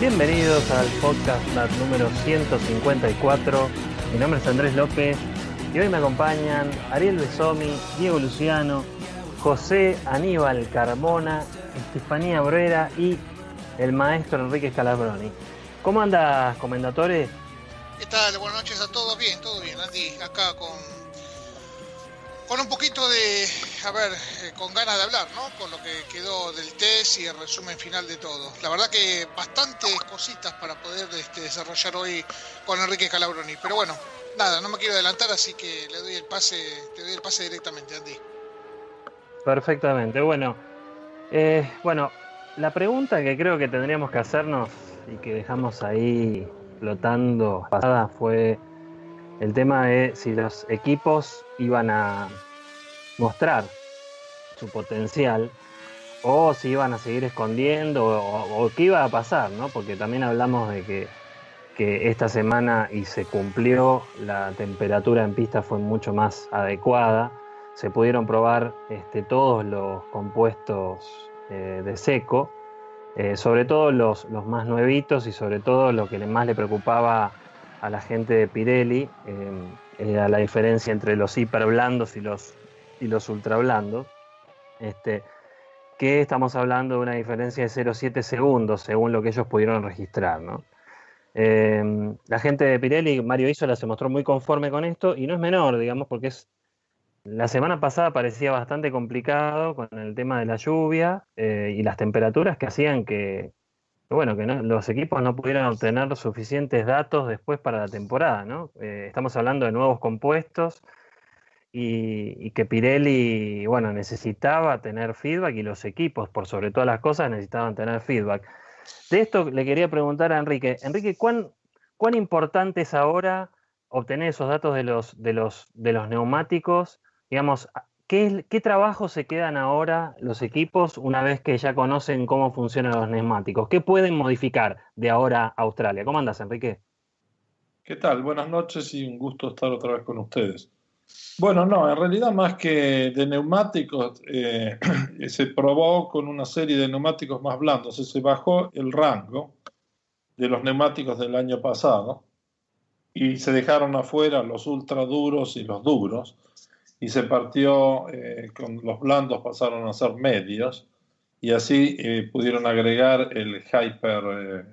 Bienvenidos al podcast número 154. Mi nombre es Andrés López y hoy me acompañan Ariel Besomi, Diego Luciano, José Aníbal Carmona, Estefanía Brera y el maestro Enrique Scalabroni. ¿Cómo andas, comendatore? ¿Qué tal? Buenas noches a todos. Bien, todo bien, Andy. Acá con un poquito de, con ganas de hablar, ¿no? Con lo que quedó del test y el resumen final de todo. La verdad que bastantes cositas para poder desarrollar hoy con Enrique Scalabroni. Pero bueno, nada, no me quiero adelantar, así que te doy el pase directamente, Andy. Perfectamente. Bueno, la pregunta que creo que tendríamos que hacernos y que dejamos ahí flotando pasada fue el tema de si los equipos iban a mostrar su potencial o si iban a seguir escondiendo o qué iba a pasar, ¿no? Porque también hablamos de que esta semana y se cumplió, la temperatura en pista fue mucho más adecuada, se pudieron probar todos los compuestos de seco, sobre todo los más nuevitos y sobre todo lo que más le preocupaba a la gente de Pirelli era la diferencia entre los hiperblandos y los ultrablandos, que estamos hablando de una diferencia de 0,7 segundos según lo que ellos pudieron registrar, ¿no? La gente de Pirelli, Mario Isola, se mostró muy conforme con esto y no es menor, digamos, porque la semana pasada parecía bastante complicado con el tema de la lluvia y las temperaturas que hacían que los equipos no pudieran obtener suficientes datos después para la temporada, ¿no? Estamos hablando de nuevos compuestos y que Pirelli, bueno, necesitaba tener feedback y los equipos, por sobre todas las cosas, necesitaban tener feedback. De esto le quería preguntar a Enrique. Enrique, ¿cuán importante es ahora obtener esos datos de los neumáticos? Digamos, ¿qué trabajo se quedan ahora los equipos una vez que ya conocen cómo funcionan los neumáticos? ¿Qué pueden modificar de ahora a Australia? ¿Cómo andas, Enrique? ¿Qué tal? Buenas noches y un gusto estar otra vez con ustedes. Bueno, no, en realidad más que de neumáticos, se probó con una serie de neumáticos más blandos. Se bajó el rango de los neumáticos del año pasado y se dejaron afuera los ultra duros y los duros y se partió con los blandos, pasaron a ser medios y así pudieron agregar el hyper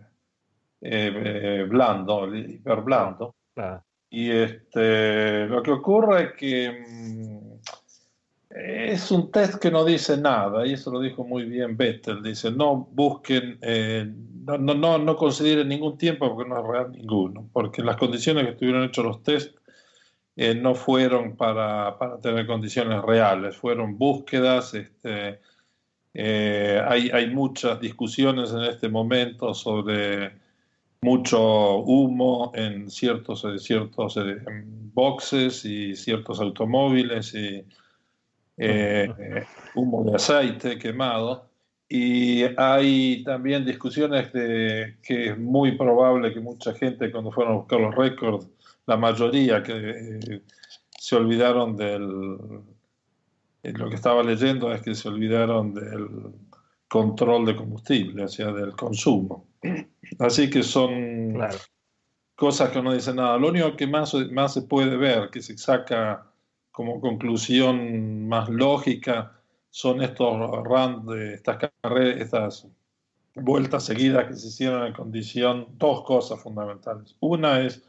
blando, el hiper blando. Claro. Y lo que ocurre es que es un test que no dice nada, y eso lo dijo muy bien Vettel. Dice, no busquen, no consideren ningún tiempo porque no es real ninguno, porque las condiciones que estuvieron hechos los test no fueron para tener condiciones reales, fueron búsquedas. Hay muchas discusiones en este momento sobre mucho humo en ciertos boxes y ciertos automóviles y humo de aceite quemado. Y hay también discusiones de que es muy probable que mucha gente, cuando fueron a buscar los récords, la mayoría que se olvidaron lo que estaba leyendo es que se olvidaron del control de combustible, o sea, del consumo. Así que son Claro. cosas que no dicen nada. Lo único que más se puede ver, que se saca como conclusión más lógica, son estos runs de estas carreras, estas vueltas seguidas que se hicieron en condición, dos cosas fundamentales. Una es,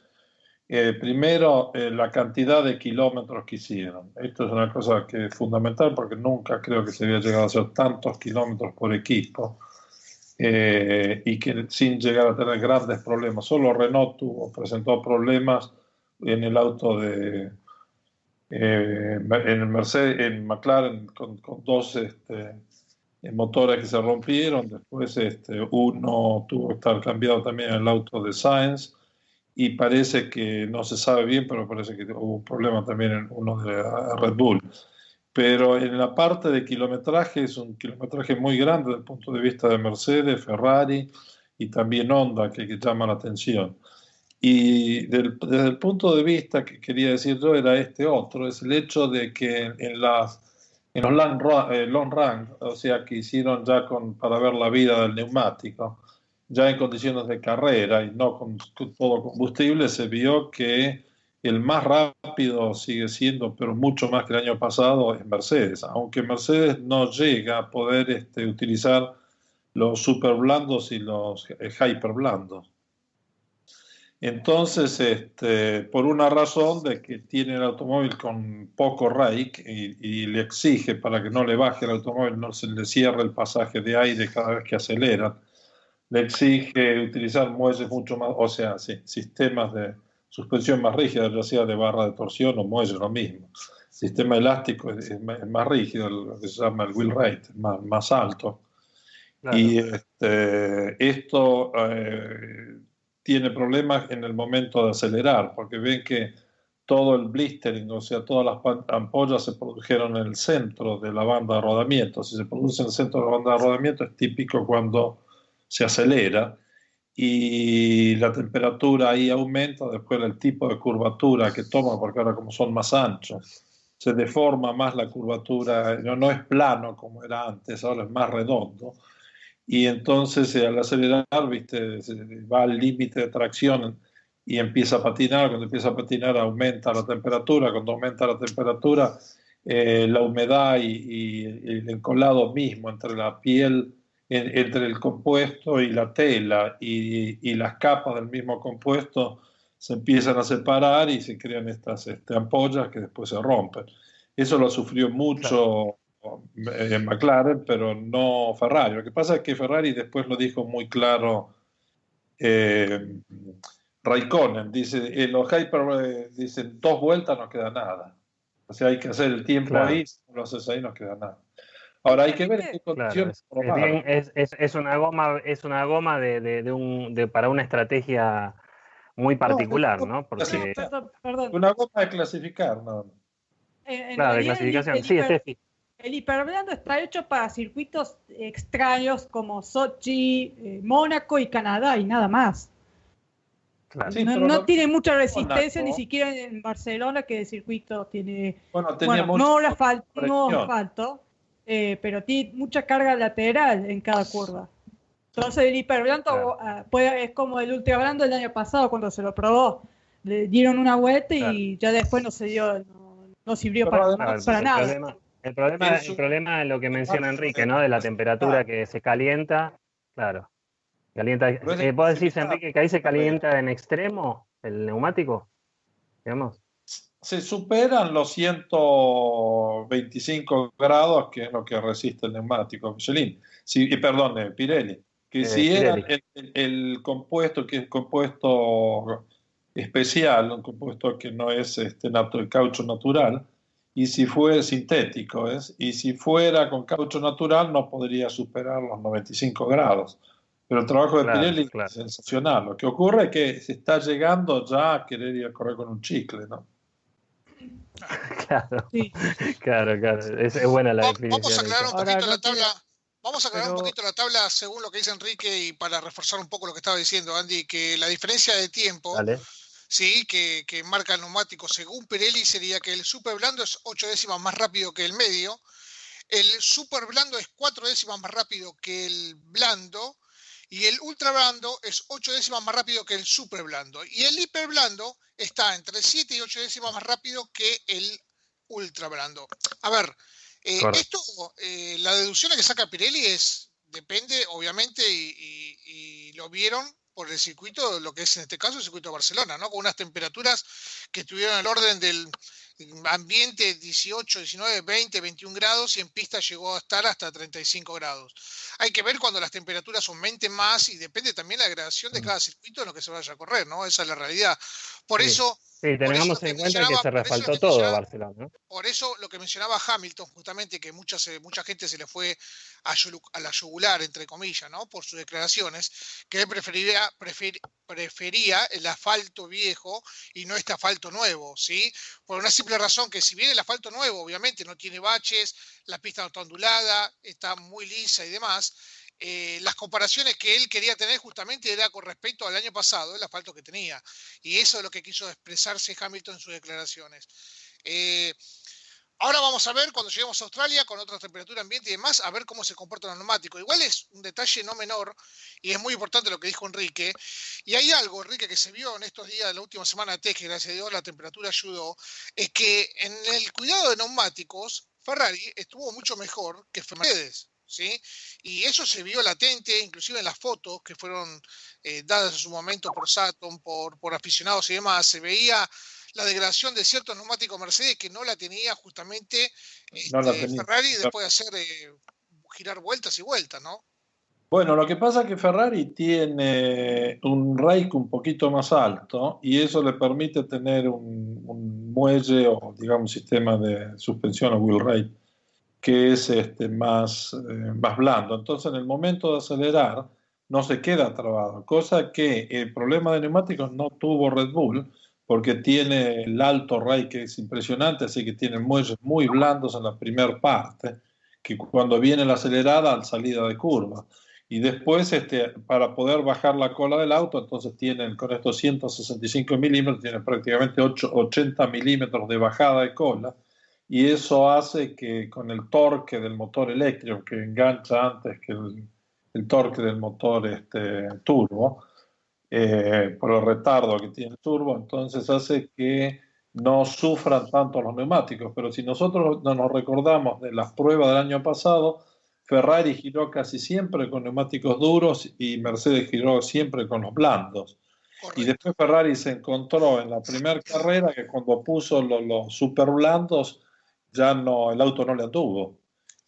primero, la cantidad de kilómetros que hicieron. Esto es una cosa que es fundamental porque nunca creo que se había llegado a hacer tantos kilómetros por equipo. Y que sin llegar a tener grandes problemas. Solo Renault presentó problemas en el auto en el Mercedes, en McLaren, con dos motores que se rompieron. Después uno tuvo que estar cambiado también en el auto de Sainz y parece que no se sabe bien, pero parece que hubo un problema también en uno de Red Bull. Pero en la parte de kilometraje es un kilometraje muy grande desde el punto de vista de Mercedes, Ferrari y también Honda, que llama la atención. Y desde el punto de vista que quería decir yo era otro, es el hecho de que en los long run, o sea, que hicieron ya para ver la vida del neumático, ya en condiciones de carrera y no con todo combustible, se vio que el más rápido sigue siendo, pero mucho más que el año pasado, es Mercedes, aunque Mercedes no llega a poder utilizar los super blandos y los hyper blandos. Entonces, por una razón de que tiene el automóvil con poco rake y le exige para que no le baje el automóvil, no se le cierre el pasaje de aire cada vez que aceleran, le exige utilizar muelles mucho más, o sea, sí, sistemas de suspensión más rígidos, ya sea de barra de torsión o muelle, lo mismo. Sistema elástico es más rígido, lo que se llama el wheel rate, más alto. Claro. Y esto tiene problemas en el momento de acelerar, porque ven que todo el blistering, o sea, todas las ampollas se produjeron en el centro de la banda de rodamiento. Si se produce en el centro de la banda de rodamiento es típico cuando se acelera y la temperatura ahí aumenta, después el tipo de curvatura que toma, porque ahora como son más anchos, se deforma más la curvatura, no es plano como era antes, ahora es más redondo. Y entonces al acelerar, viste, va al límite de tracción y empieza a patinar. Cuando empieza a patinar aumenta la temperatura. Cuando aumenta la temperatura, la humedad y el encolado mismo entre la piel, entre el compuesto y la tela y las capas del mismo compuesto se empiezan a separar y se crean estas ampollas que después se rompen. Eso lo sufrió mucho McLaren, pero no Ferrari. Lo que pasa es que Ferrari después lo dijo muy claro Raikkonen, dice, los Hyper dicen 2 vueltas no queda nada. O sea, hay que hacer el tiempo Claro. ahí, si no lo haces ahí no queda nada. Ahora hay que ver en qué Claro, condiciones es una goma para una estrategia muy particular, ¿no? Porque, Perdón. una goma de clasificar, no. En claro, de realidad clasificación. Sí, Steffi. el hiperblando está hecho para circuitos extraños como Sochi, Mónaco y Canadá y nada más. Claro. Sí, no tiene mucha resistencia, Mónaco, ni siquiera en Barcelona, que el circuito tiene, tenía no asfalto, pero tiene mucha carga lateral en cada curva. Entonces el hiperblando es como el ultrablando del año pasado cuando se lo probó. Le dieron una vuelta y ya después no se dio, no sirvió para nada. El problema es lo que menciona Enrique, ¿no? De la temperatura que se calienta. Claro. Calienta. ¿Vos decís, Enrique, que ahí se calienta en extremo el neumático? Digamos. Se superan los 125 grados, que es lo que resiste el neumático Michelin. Pirelli. Que si Pirelli. era el compuesto, que es compuesto especial, un compuesto que no es el caucho natural, y si fue sintético, y si fuera con caucho natural no podría superar los 95 grados. Pero el trabajo de Pirelli es sensacional. Lo que ocurre es que se está llegando ya a querer ir a correr con un chicle, ¿no? Claro, sí. Claro. Es buena la definición. Vamos a aclarar un poquito la tabla. Vamos a aclarar un poquito la tabla según lo que dice Enrique y para reforzar un poco lo que estaba diciendo Andy, que la diferencia de tiempo, sí, que marca el neumático según Pirelli sería que el super blando es 8 décimas más rápido que el medio, el super blando es 4 décimas más rápido que el blando y el ultra blando es 8 décimas más rápido que el super blando. Y el hiper blando está entre 7 y 8 décimas más rápido que el ultra blando. A ver, la deducción que saca Pirelli depende, obviamente, y lo vieron por el circuito, lo que es en este caso el circuito de Barcelona, ¿no? Con unas temperaturas que estuvieron al orden del ambiente 18, 19, 20, 21 grados y en pista llegó a estar hasta 35 grados. Hay que ver cuando las temperaturas aumenten más y depende también la gradación de cada circuito en lo que se vaya a correr, ¿no? Esa es la realidad. Por eso... Sí, tengamos en cuenta que se refaltó todo a Barcelona, ¿no? Por eso lo que mencionaba Hamilton, justamente, que mucha gente se le fue a la yugular, entre comillas, ¿no? Por sus declaraciones, que él prefería el asfalto viejo y no este asfalto nuevo, ¿sí? Por una simple razón que si bien el asfalto nuevo, obviamente, no tiene baches, la pista no está ondulada, está muy lisa y demás, las comparaciones que él quería tener justamente era con respecto al año pasado, el asfalto que tenía. Y eso es lo que quiso expresarse Hamilton en sus declaraciones. Ahora vamos a ver, cuando lleguemos a Australia, con otra temperatura ambiente y demás, a ver cómo se comportan los neumáticos. Igual es un detalle no menor, y es muy importante lo que dijo Enrique. Y hay algo, Enrique, que se vio en estos días de la última semana de test, que gracias a Dios la temperatura ayudó, es que en el cuidado de neumáticos, Ferrari estuvo mucho mejor que Mercedes, ¿sí? Y eso se vio latente, inclusive en las fotos que fueron dadas en su momento por Saturn, por aficionados y demás, se veía la degradación de ciertos neumáticos Mercedes que no la tenía justamente Ferrari después de hacer girar vueltas y vueltas, ¿no? Bueno, lo que pasa es que Ferrari tiene un rake un poquito más alto y eso le permite tener un muelle o, digamos, sistema de suspensión o wheel rake que es más blando. Entonces, en el momento de acelerar, no se queda trabado, cosa que el problema de neumáticos no tuvo Red Bull, porque tiene el alto rake que es impresionante, así que tiene muelles muy blandos en la primera parte, que cuando viene la acelerada al salida de curva. Y después, para poder bajar la cola del auto, entonces tienen con estos 165 milímetros, tienen prácticamente 80 milímetros de bajada de cola, y eso hace que con el torque del motor eléctrico, que engancha antes que el torque del motor turbo, por el retardo que tiene el turbo, entonces hace que no sufran tanto los neumáticos. Pero si nosotros nos recordamos de las pruebas del año pasado, Ferrari giró casi siempre con neumáticos duros y Mercedes giró siempre con los blandos. Correcto. Y después Ferrari se encontró en la primera carrera que cuando puso los super blandos, ya no, el auto no le anduvo.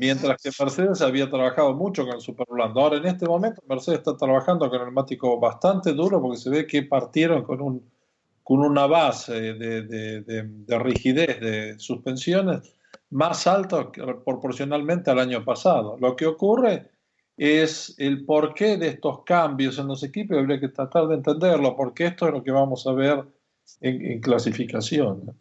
Mientras que Mercedes había trabajado mucho con el super blando. Ahora, en este momento, Mercedes está trabajando con el neumático bastante duro porque se ve que partieron con una base de rigidez de suspensiones más alta proporcionalmente al año pasado. Lo que ocurre es el porqué de estos cambios en los equipos, y habría que tratar de entenderlo, porque esto es lo que vamos a ver en clasificación.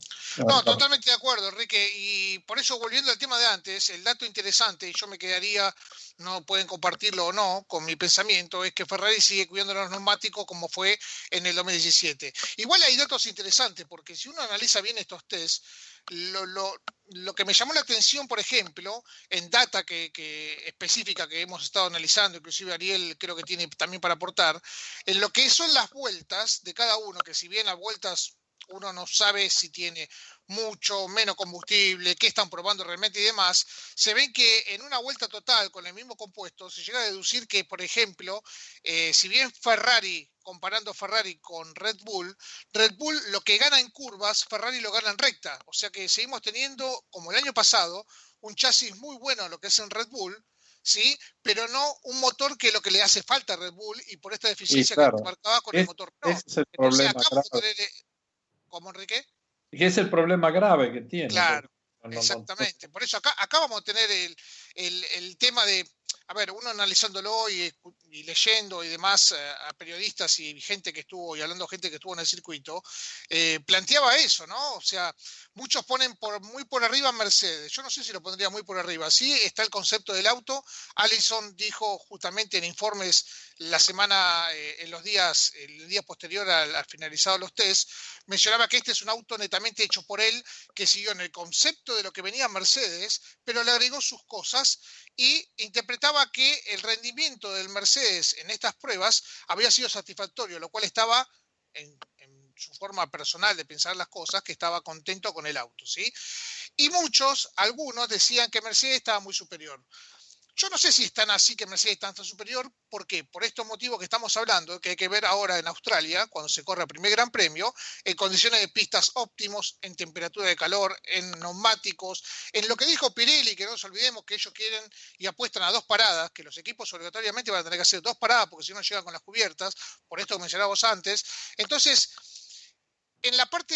No, totalmente de acuerdo, Enrique, y por eso, volviendo al tema de antes, el dato interesante, y yo me quedaría, no pueden compartirlo o no, con mi pensamiento, es que Ferrari sigue cuidando los neumáticos como fue en el 2017. Igual hay datos interesantes, porque si uno analiza bien estos tests, lo que me llamó la atención, por ejemplo, en data específica que hemos estado analizando, inclusive Ariel creo que tiene también para aportar, en lo que son las vueltas de cada uno, que si bien las vueltas uno no sabe si tiene mucho o menos combustible, qué están probando realmente y demás, se ven que en una vuelta total con el mismo compuesto se llega a deducir que, por ejemplo, si bien Ferrari, comparando Ferrari con Red Bull lo que gana en curvas, Ferrari lo gana en recta. O sea que seguimos teniendo, como el año pasado, un chasis muy bueno en lo que es en Red Bull, ¿sí? Pero no un motor que es lo que le hace falta a Red Bull y por esta deficiencia que marcaba con el motor. No. Ese es el problema. ¿Cómo, Enrique? Y es el problema grave que tiene. Claro, exactamente. Por eso acá vamos a tener el tema de, a ver, uno analizándolo y leyendo y demás a periodistas y gente que estuvo, y hablando de gente que estuvo en el circuito, planteaba eso, ¿no? O sea, muchos ponen muy por arriba Mercedes. Yo no sé si lo pondría muy por arriba. Sí está el concepto del auto. Allison dijo justamente en informes la semana, el día posterior al finalizado los test, mencionaba que este es un auto netamente hecho por él, que siguió en el concepto de lo que venía Mercedes, pero le agregó sus cosas y interpretaba que el rendimiento del Mercedes en estas pruebas había sido satisfactorio, lo cual estaba en su forma personal de pensar las cosas, que estaba contento con el auto, ¿sí? Y algunos decían que Mercedes estaba muy superior. Yo no sé si es tan así que Mercedes es tan superior. ¿Por qué? Por estos motivos que estamos hablando, que hay que ver ahora en Australia, cuando se corre el primer Gran Premio, en condiciones de pistas óptimos, en temperatura de calor, en neumáticos, en lo que dijo Pirelli, que no nos olvidemos que ellos quieren y apuestan a 2 paradas, que los equipos obligatoriamente van a tener que hacer 2 paradas, porque si no llegan con las cubiertas, por esto que mencionábamos antes. Entonces, en la parte...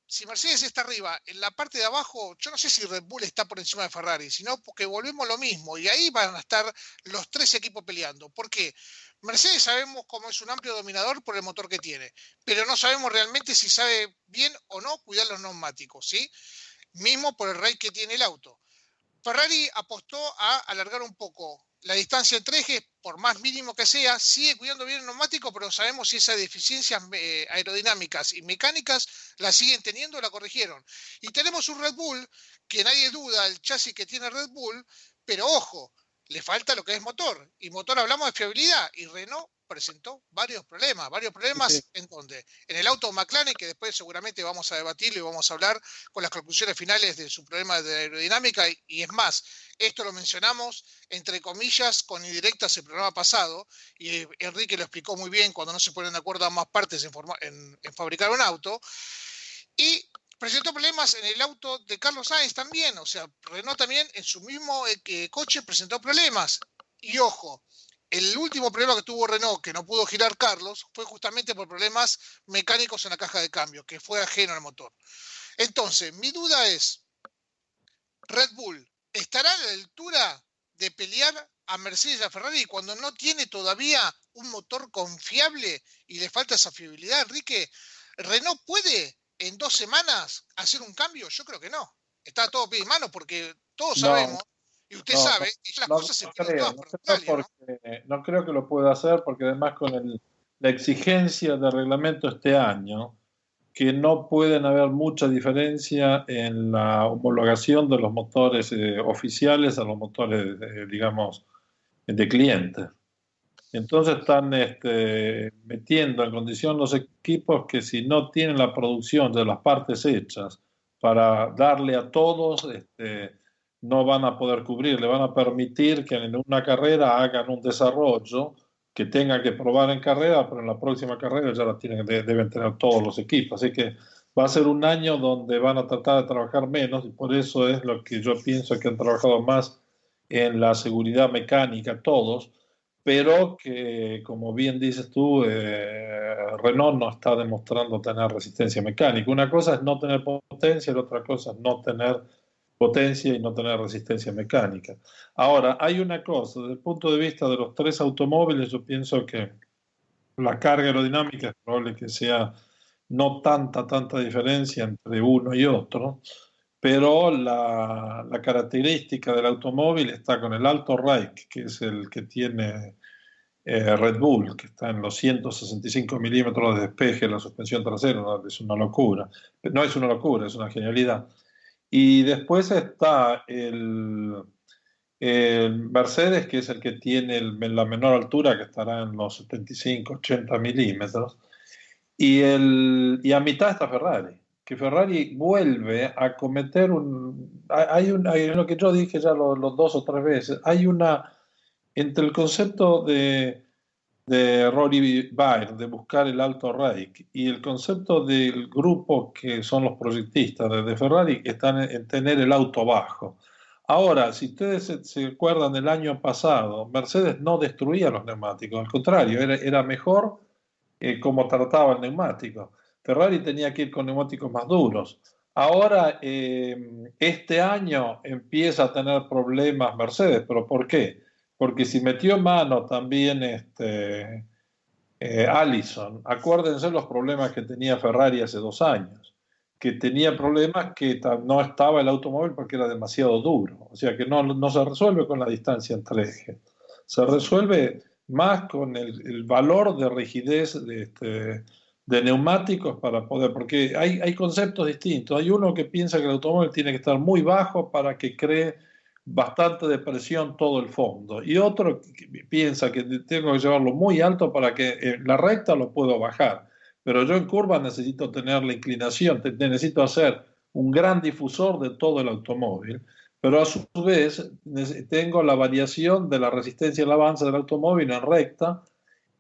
Si Mercedes está arriba, en la parte de abajo, yo no sé si Red Bull está por encima de Ferrari, sino porque volvemos lo mismo y ahí van a estar los 3 equipos peleando. ¿Por qué? Mercedes sabemos cómo es un amplio dominador por el motor que tiene, pero no sabemos realmente si sabe bien o no cuidar los neumáticos, ¿sí? Mismo por el rake que tiene el auto. Ferrari apostó a alargar un poco la distancia entre ejes, por más mínimo que sea, sigue cuidando bien el neumático, pero sabemos si esas deficiencias aerodinámicas y mecánicas las siguen teniendo o la corrigieron. Y tenemos un Red Bull, que nadie duda el chasis que tiene Red Bull, pero ojo, le falta lo que es motor. Y motor hablamos de fiabilidad, y Renault presentó varios problemas Sí. en donde en el auto McLaren, que después seguramente vamos a debatirlo y vamos a hablar con las conclusiones finales de su problema de aerodinámica, y es más, esto lo mencionamos entre comillas con indirectas el programa pasado, y Enrique lo explicó muy bien cuando no se ponen de acuerdo ambas partes en fabricar un auto, y presentó problemas en el auto de Carlos Sainz también, o sea, Renault también en su mismo coche presentó problemas. Y ojo, el último problema que tuvo Renault, que no pudo girar Carlos, fue justamente por problemas mecánicos en la caja de cambio, que fue ajeno al motor. Entonces, mi duda es, Red Bull, ¿estará a la altura de pelear a Mercedes y a Ferrari cuando no tiene todavía un motor confiable y le falta esa fiabilidad, Enrique? ¿Renault puede en 2 semanas hacer un cambio? Yo creo que no. Está todo pie y mano porque todos sabemos, y usted sabe, que las cosas se tienen todas por Australia, no creo que lo pueda hacer, porque además con la exigencia de reglamento este año, que no pueden haber mucha diferencia en la homologación de los motores oficiales a los motores, digamos, de clientes. Entonces están metiendo en condición los equipos que si no tienen la producción de las partes hechas para darle a todos, no van a poder cubrir, le van a permitir que en una carrera hagan un desarrollo que tengan que probar en carrera, pero en la próxima carrera ya la deben tener todos los equipos. Así que va a ser un año donde van a tratar de trabajar menos, y por eso es lo que yo pienso que han trabajado más en la seguridad mecánica todos, pero que, como bien dices tú, Renault no está demostrando tener resistencia mecánica. Una cosa es no tener potencia, y la otra cosa es no tener potencia y no tener resistencia mecánica. Ahora, hay una cosa, desde el punto de vista de los 3 automóviles, yo pienso que la carga aerodinámica es probable que sea no tanta diferencia entre uno y otro, pero la característica del automóvil está con el alto rake, que es el que tiene Red Bull, que está en los 165 milímetros de despeje en la suspensión trasera. ¿No? Es una locura. No es una locura, es una genialidad. Y después está el Mercedes, que es el que tiene la menor altura, que estará en los 75, 80 milímetros. Y a mitad está Ferrari, que Ferrari vuelve a cometer hay lo que yo dije ya los 2 o 3 veces, entre el concepto de Rory Baird, de buscar el alto rake, y el concepto del grupo que son los proyectistas de Ferrari, que están en tener el auto bajo. Ahora, si ustedes se acuerdan del año pasado, Mercedes no destruía los neumáticos, al contrario, era mejor como trataba el neumático. Ferrari tenía que ir con neumáticos más duros. Ahora, este año empieza a tener problemas Mercedes, ¿pero por qué? Porque si metió mano también Allison, acuérdense los problemas que tenía Ferrari hace 2 años, que tenía problemas que no estaba el automóvil porque era demasiado duro, o sea que no se resuelve con la distancia entre ejes, se resuelve más con el valor de rigidez de neumáticos para poder, porque hay conceptos distintos. Hay uno que piensa que el automóvil tiene que estar muy bajo para que cree bastante de presión todo el fondo, y otro que piensa que tengo que llevarlo muy alto para que en la recta lo puedo bajar, pero yo en curva necesito tener la inclinación, necesito hacer un gran difusor de todo el automóvil, pero a su vez tengo la variación de la resistencia al avance del automóvil en recta,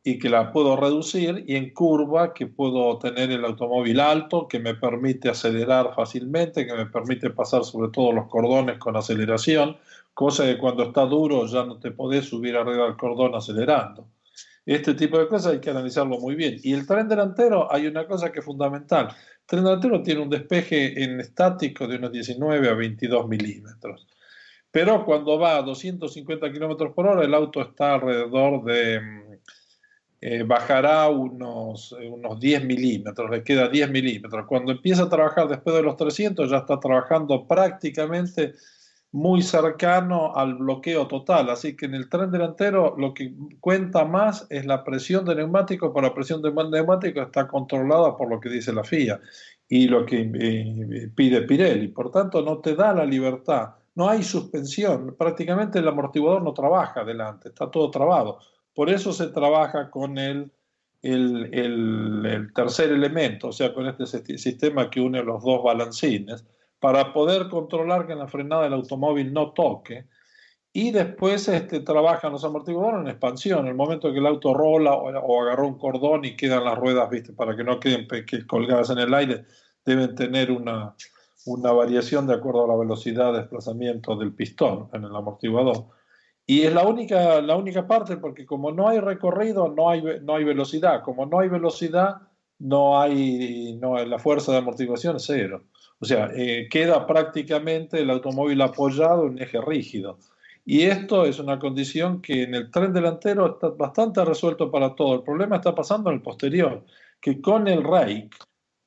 y que la puedo reducir, y en curva que puedo tener el automóvil alto, que me permite acelerar fácilmente, que me permite pasar sobre todo los cordones con aceleración, cosa que cuando está duro ya no te podés subir arriba del cordón acelerando. Este tipo de cosas hay que analizarlo muy bien. Y el tren delantero, hay una cosa que es fundamental. El tren delantero tiene un despeje en estático de unos 19 a 22 milímetros. Pero cuando va a 250 kilómetros por hora, el auto está alrededor de... bajará unos 10 milímetros, le queda 10 milímetros. Cuando empieza a trabajar después de los 300, ya está trabajando prácticamente muy cercano al bloqueo total, así que en el tren delantero lo que cuenta más es la presión de neumático, pero la presión de neumático está controlada por lo que dice la FIA y lo que pide Pirelli, por tanto no te da la libertad, no hay suspensión, prácticamente el amortiguador no trabaja adelante, está todo trabado, por eso se trabaja con el tercer elemento, o sea, con este sistema que une los dos balancines, para poder controlar que la frenada del automóvil no toque, y después trabajan los amortiguadores en expansión. En el momento que el auto rola o agarró un cordón y quedan las ruedas, ¿viste? Para que no queden colgadas en el aire, deben tener una variación de acuerdo a la velocidad de desplazamiento del pistón en el amortiguador. Y es la única parte, porque como no hay recorrido, no hay velocidad. Como no hay velocidad, la fuerza de amortiguación es cero. O sea, queda prácticamente el automóvil apoyado en un eje rígido. Y esto es una condición que en el tren delantero está bastante resuelto para todo. El problema está pasando en el posterior, que con el rake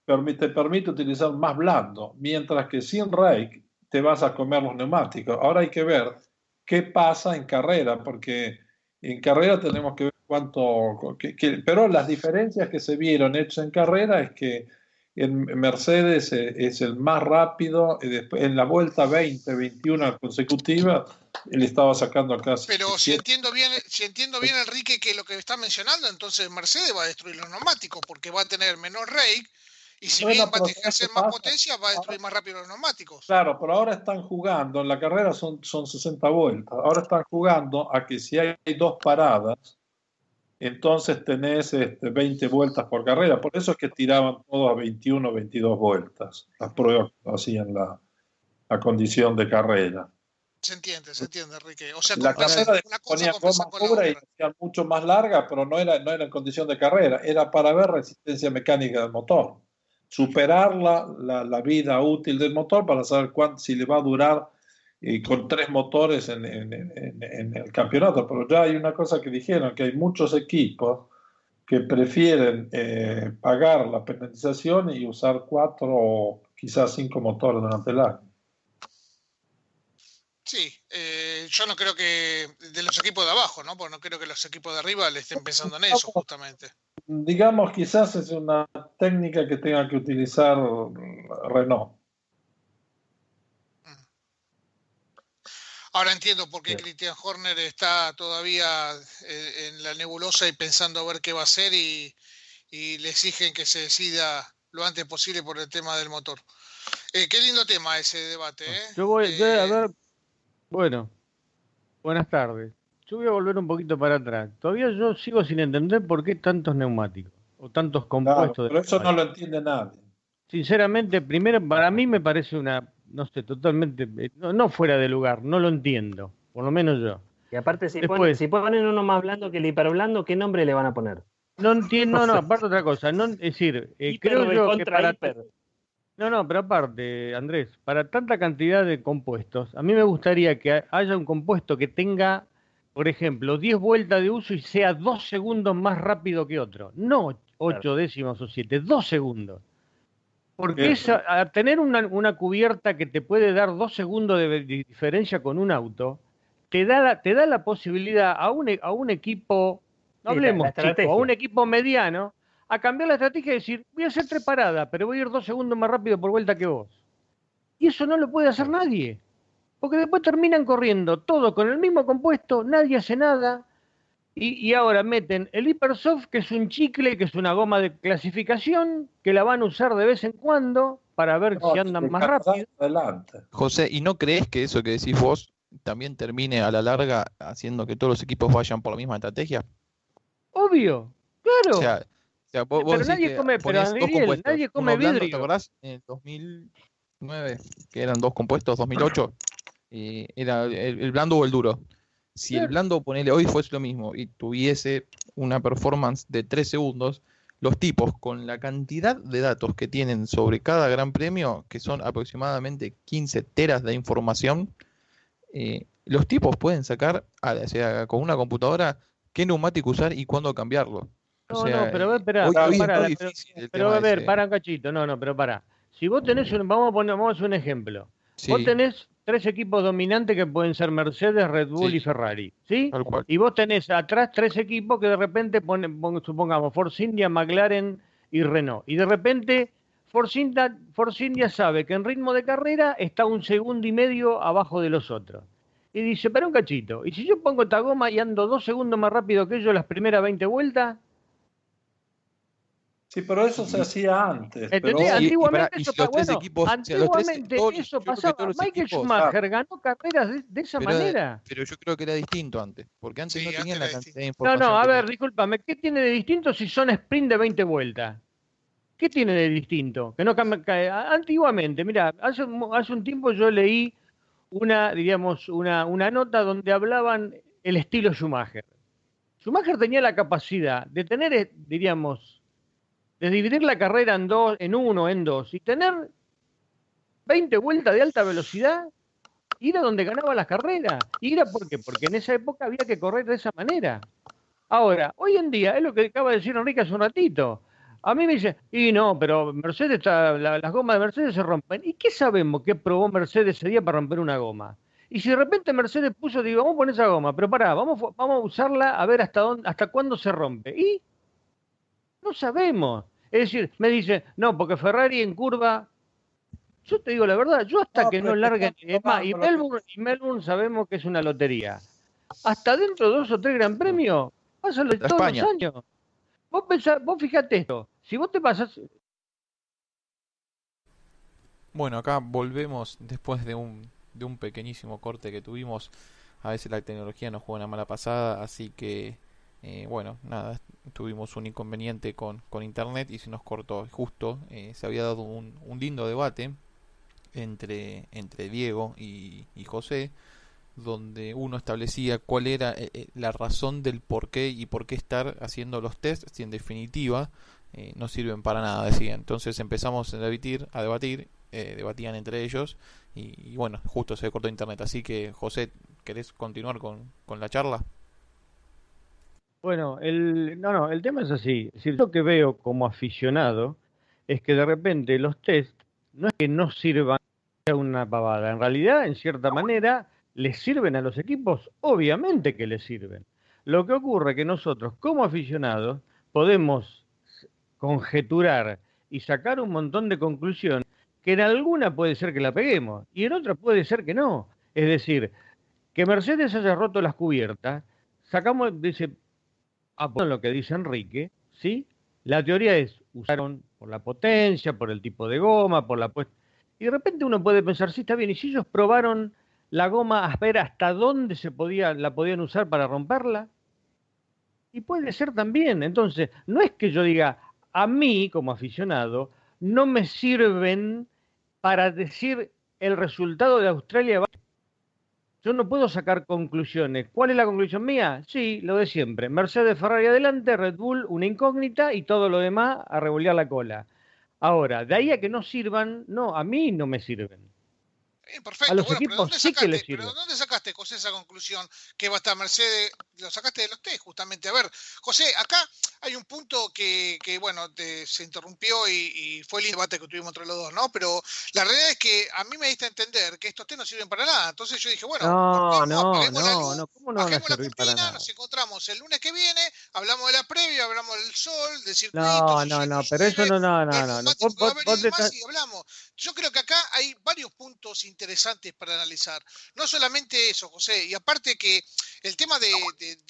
te permite utilizar más blando, mientras que sin rake te vas a comer los neumáticos. Ahora hay que ver qué pasa en carrera, porque en carrera tenemos que ver pero las diferencias que se vieron hechas en carrera es que en Mercedes es el más rápido, en la vuelta 20-21 consecutiva, él estaba sacando casi... Pero si entiendo bien, Enrique, que lo que está mencionando, entonces Mercedes va a destruir los neumáticos, porque va a tener menor rake, y si bien va a ejercer más potencia, va a destruir más rápido los neumáticos. Claro, pero ahora están jugando, en la carrera son 60 vueltas, ahora están jugando a que si hay 2 paradas, entonces tenés 20 vueltas por carrera. Por eso es que tiraban todos a 21 o 22 vueltas. Las pruebas hacían la condición de carrera. Se entiende, Enrique. O sea, la carrera una cosa ponía goma pura y hacían mucho más larga, pero no era en condición de carrera. Era para ver resistencia mecánica del motor. Superar la vida útil del motor para saber si le va a durar con 3 motores en el campeonato. Pero ya hay una cosa que dijeron, que hay muchos equipos que prefieren pagar la penalización y usar 4 o quizás 5 motores durante el año. Sí, yo no creo que de los equipos de abajo, ¿no? Porque no creo que los equipos de arriba le estén pensando en eso, justamente. Digamos, quizás es una técnica que tenga que utilizar Renault. Ahora entiendo por qué Christian Horner está todavía en la nebulosa y pensando a ver qué va a hacer y le exigen que se decida lo antes posible por el tema del motor. Qué lindo tema ese debate, ¿eh? Yo voy a ver... Bueno, buenas tardes. Yo voy a volver un poquito para atrás. Todavía yo sigo sin entender por qué tantos neumáticos o tantos compuestos. Claro, pero eso no lo entiende nadie. Sinceramente, primero, para mí me parece no sé, totalmente, no fuera de lugar, no lo entiendo, por lo menos yo. Y aparte, si ponen uno más blando que el hiperblando, ¿qué nombre le van a poner? No entiendo, aparte otra cosa, es decir, creo yo que para... No, pero aparte, Andrés, para tanta cantidad de compuestos, a mí me gustaría que haya un compuesto que tenga, por ejemplo, 10 vueltas de uso y sea 2 segundos más rápido que otro. No 8 décimos o 7, 2 segundos. Porque a tener una cubierta que te puede dar 2 segundos de diferencia con un auto, te da la posibilidad a un equipo, no hablemos chico, a un equipo mediano, a cambiar la estrategia y decir, voy a hacer 3 paradas, pero voy a ir 2 segundos más rápido por vuelta que vos. Y eso no lo puede hacer nadie. Porque después terminan corriendo todo con el mismo compuesto, nadie hace nada. Y ahora meten el Hypersoft, que es un chicle, que es una goma de clasificación, que la van a usar de vez en cuando para ver si andan más rápido. Adelante. José, ¿y no crees que eso que decís vos también termine a la larga haciendo que todos los equipos vayan por la misma estrategia? Obvio, claro. O sea, vos pero nadie come, nadie come vidrio. ¿Te acordás? En el 2009, que eran 2 compuestos, 2008, era el blando o el duro. Si el blando, ponele hoy, fuese lo mismo y tuviese una performance de 3 segundos, los tipos, con la cantidad de datos que tienen sobre cada gran premio, que son aproximadamente 15 teras de información, los tipos pueden sacar, o sea, con una computadora, qué neumático usar y cuándo cambiarlo. Pero a ver, para un cachito, pero para. Si vos tenés vamos a hacer un ejemplo. Sí. Vos tenés tres equipos dominantes que pueden ser Mercedes, Red Bull y Ferrari, ¿sí? Tal cual. Y vos tenés atrás tres equipos que de repente supongamos Force India, McLaren y Renault. Y de repente Force India sabe que en ritmo de carrera está 1,5 segundos abajo de los otros. Y dice, pero un cachito, ¿y si yo pongo esta goma y ando 2 segundos más rápido que ellos las primeras 20 vueltas? Sí, pero eso se hacía antes. Pero antiguamente eso pasaba. Michael Schumacher ganó carreras de esa manera. Pero yo creo que era distinto antes, porque antes no tenían la cantidad de información. No, a ver, discúlpame, ¿qué tiene de distinto si son sprint de 20 vueltas? ¿Qué tiene de distinto? Que no cambia. Antiguamente, mira, hace un tiempo yo leí una nota donde hablaban el estilo Schumacher. Schumacher tenía la capacidad de tener, de dividir la carrera en dos, y tener 20 vueltas de alta velocidad, ir a donde ganaba las carreras. ¿Y era por qué? Porque en esa época había que correr de esa manera. Ahora, hoy en día, es lo que acaba de decir Enrique hace un ratito. A mí me dice, y no, pero Mercedes las gomas de Mercedes se rompen. ¿Y qué sabemos que probó Mercedes ese día para romper una goma? Y si de repente Mercedes puso, vamos a poner esa goma, pero pará, vamos a usarla a ver hasta cuándo se rompe. Y no sabemos. Es decir, me dice, no, porque Ferrari en curva. Yo te digo la verdad, yo hasta que no larguen. Es más, y Melbourne sabemos que es una lotería. Hasta dentro de 2 o 3 gran premios, pásalo todos España. los años. Vos fijate esto, si vos te pasás. Bueno, acá volvemos después de un pequeñísimo corte que tuvimos. A veces la tecnología nos juega una mala pasada, así que bueno, nada, tuvimos un inconveniente con internet y se nos cortó. Justo se había dado un lindo debate entre Diego y José, donde uno establecía cuál era la razón del por qué y por qué estar haciendo los tests si en definitiva no sirven para nada, decía. Entonces empezamos a debatir, debatían entre ellos y bueno, justo se cortó internet. Así que José, ¿querés continuar con la charla? Bueno, el tema es así. Es decir, lo que veo como aficionado es que de repente los test no es que no sirvan a una pavada. En realidad, en cierta manera, ¿les sirven a los equipos? Obviamente que les sirven. Lo que ocurre es que nosotros, como aficionados, podemos conjeturar y sacar un montón de conclusiones que en alguna puede ser que la peguemos y en otra puede ser que no. Es decir, que Mercedes haya roto las cubiertas, dice, por lo que dice Enrique, ¿sí? La teoría es, usaron por la potencia, por el tipo de goma, por la puesta. Y de repente uno puede pensar, sí, está bien, y si ellos probaron la goma a ver hasta dónde la podían usar para romperla, y puede ser también. Entonces, no es que yo diga, a mí, como aficionado, no me sirven para decir el resultado de Australia. Yo no puedo sacar conclusiones. ¿Cuál es la conclusión mía? Sí, lo de siempre. Mercedes, Ferrari adelante, Red Bull una incógnita y todo lo demás a revolear la cola. Ahora, de ahí a que no sirvan, no, a mí no me sirven. Perfecto. A los equipos sí que les sirve. ¿Pero dónde sacaste, José, esa conclusión que va a estar Mercedes? Lo sacaste de los test, justamente. A ver, José, acá hay un punto que bueno, se interrumpió y fue el debate que tuvimos entre los dos, ¿no? Pero la realidad es que a mí me diste a entender que estos test no sirven para nada. Entonces yo dije, bueno, ¿cómo no van a servir para nada? Nos encontramos el lunes que viene, hablamos de la previa, hablamos del sol, del circuito. No, pero eso no. Y hablamos. Yo creo que acá hay varios puntos interesantes para analizar. No solamente eso, José, y aparte que el tema de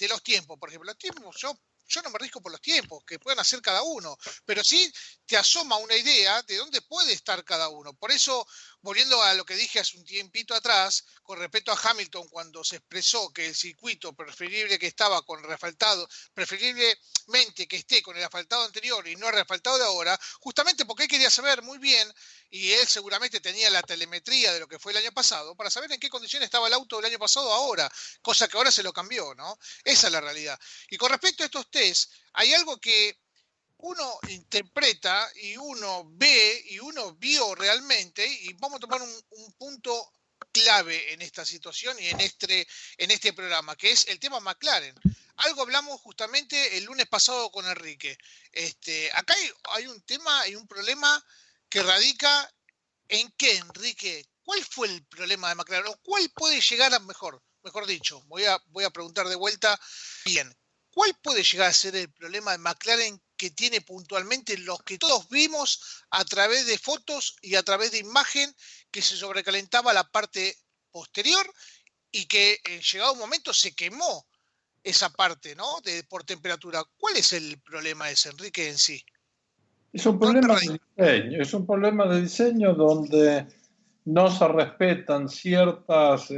los tiempos, por ejemplo, los tiempos, yo no me risco por los tiempos que puedan hacer cada uno, pero sí te asoma una idea de dónde puede estar cada uno. Por eso, volviendo a lo que dije hace un tiempito atrás, con respecto a Hamilton, cuando se expresó que el circuito preferible que estaba con refaltado, preferiblemente que esté con el asfaltado anterior y no el refaltado de ahora, justamente porque él quería saber muy bien, y él seguramente tenía la telemetría de lo que fue el año pasado, para saber en qué condiciones estaba el auto del año pasado ahora, cosa que ahora se lo cambió, ¿no? Esa es la realidad. Y con respecto a estos test, hay algo que uno interpreta y uno ve y uno vio realmente, y vamos a tomar un punto clave en esta situación y en este programa, que es el tema McLaren. Algo hablamos justamente el lunes pasado con Enrique. Acá hay un tema y un problema que radica en qué, Enrique. ¿cuál fue el problema de McLaren? ¿O cuál puede llegar a, mejor dicho, voy a preguntar de vuelta bien, ¿cuál puede llegar a ser el problema de McLaren que tiene puntualmente los que todos vimos a través de fotos y a través de imagen, que se sobrecalentaba la parte posterior y que llegado un momento se quemó esa parte, ¿no? Por temperatura? ¿Cuál es el problema ese, Enrique, en sí? Es un problema de diseño, donde no se respetan ciertas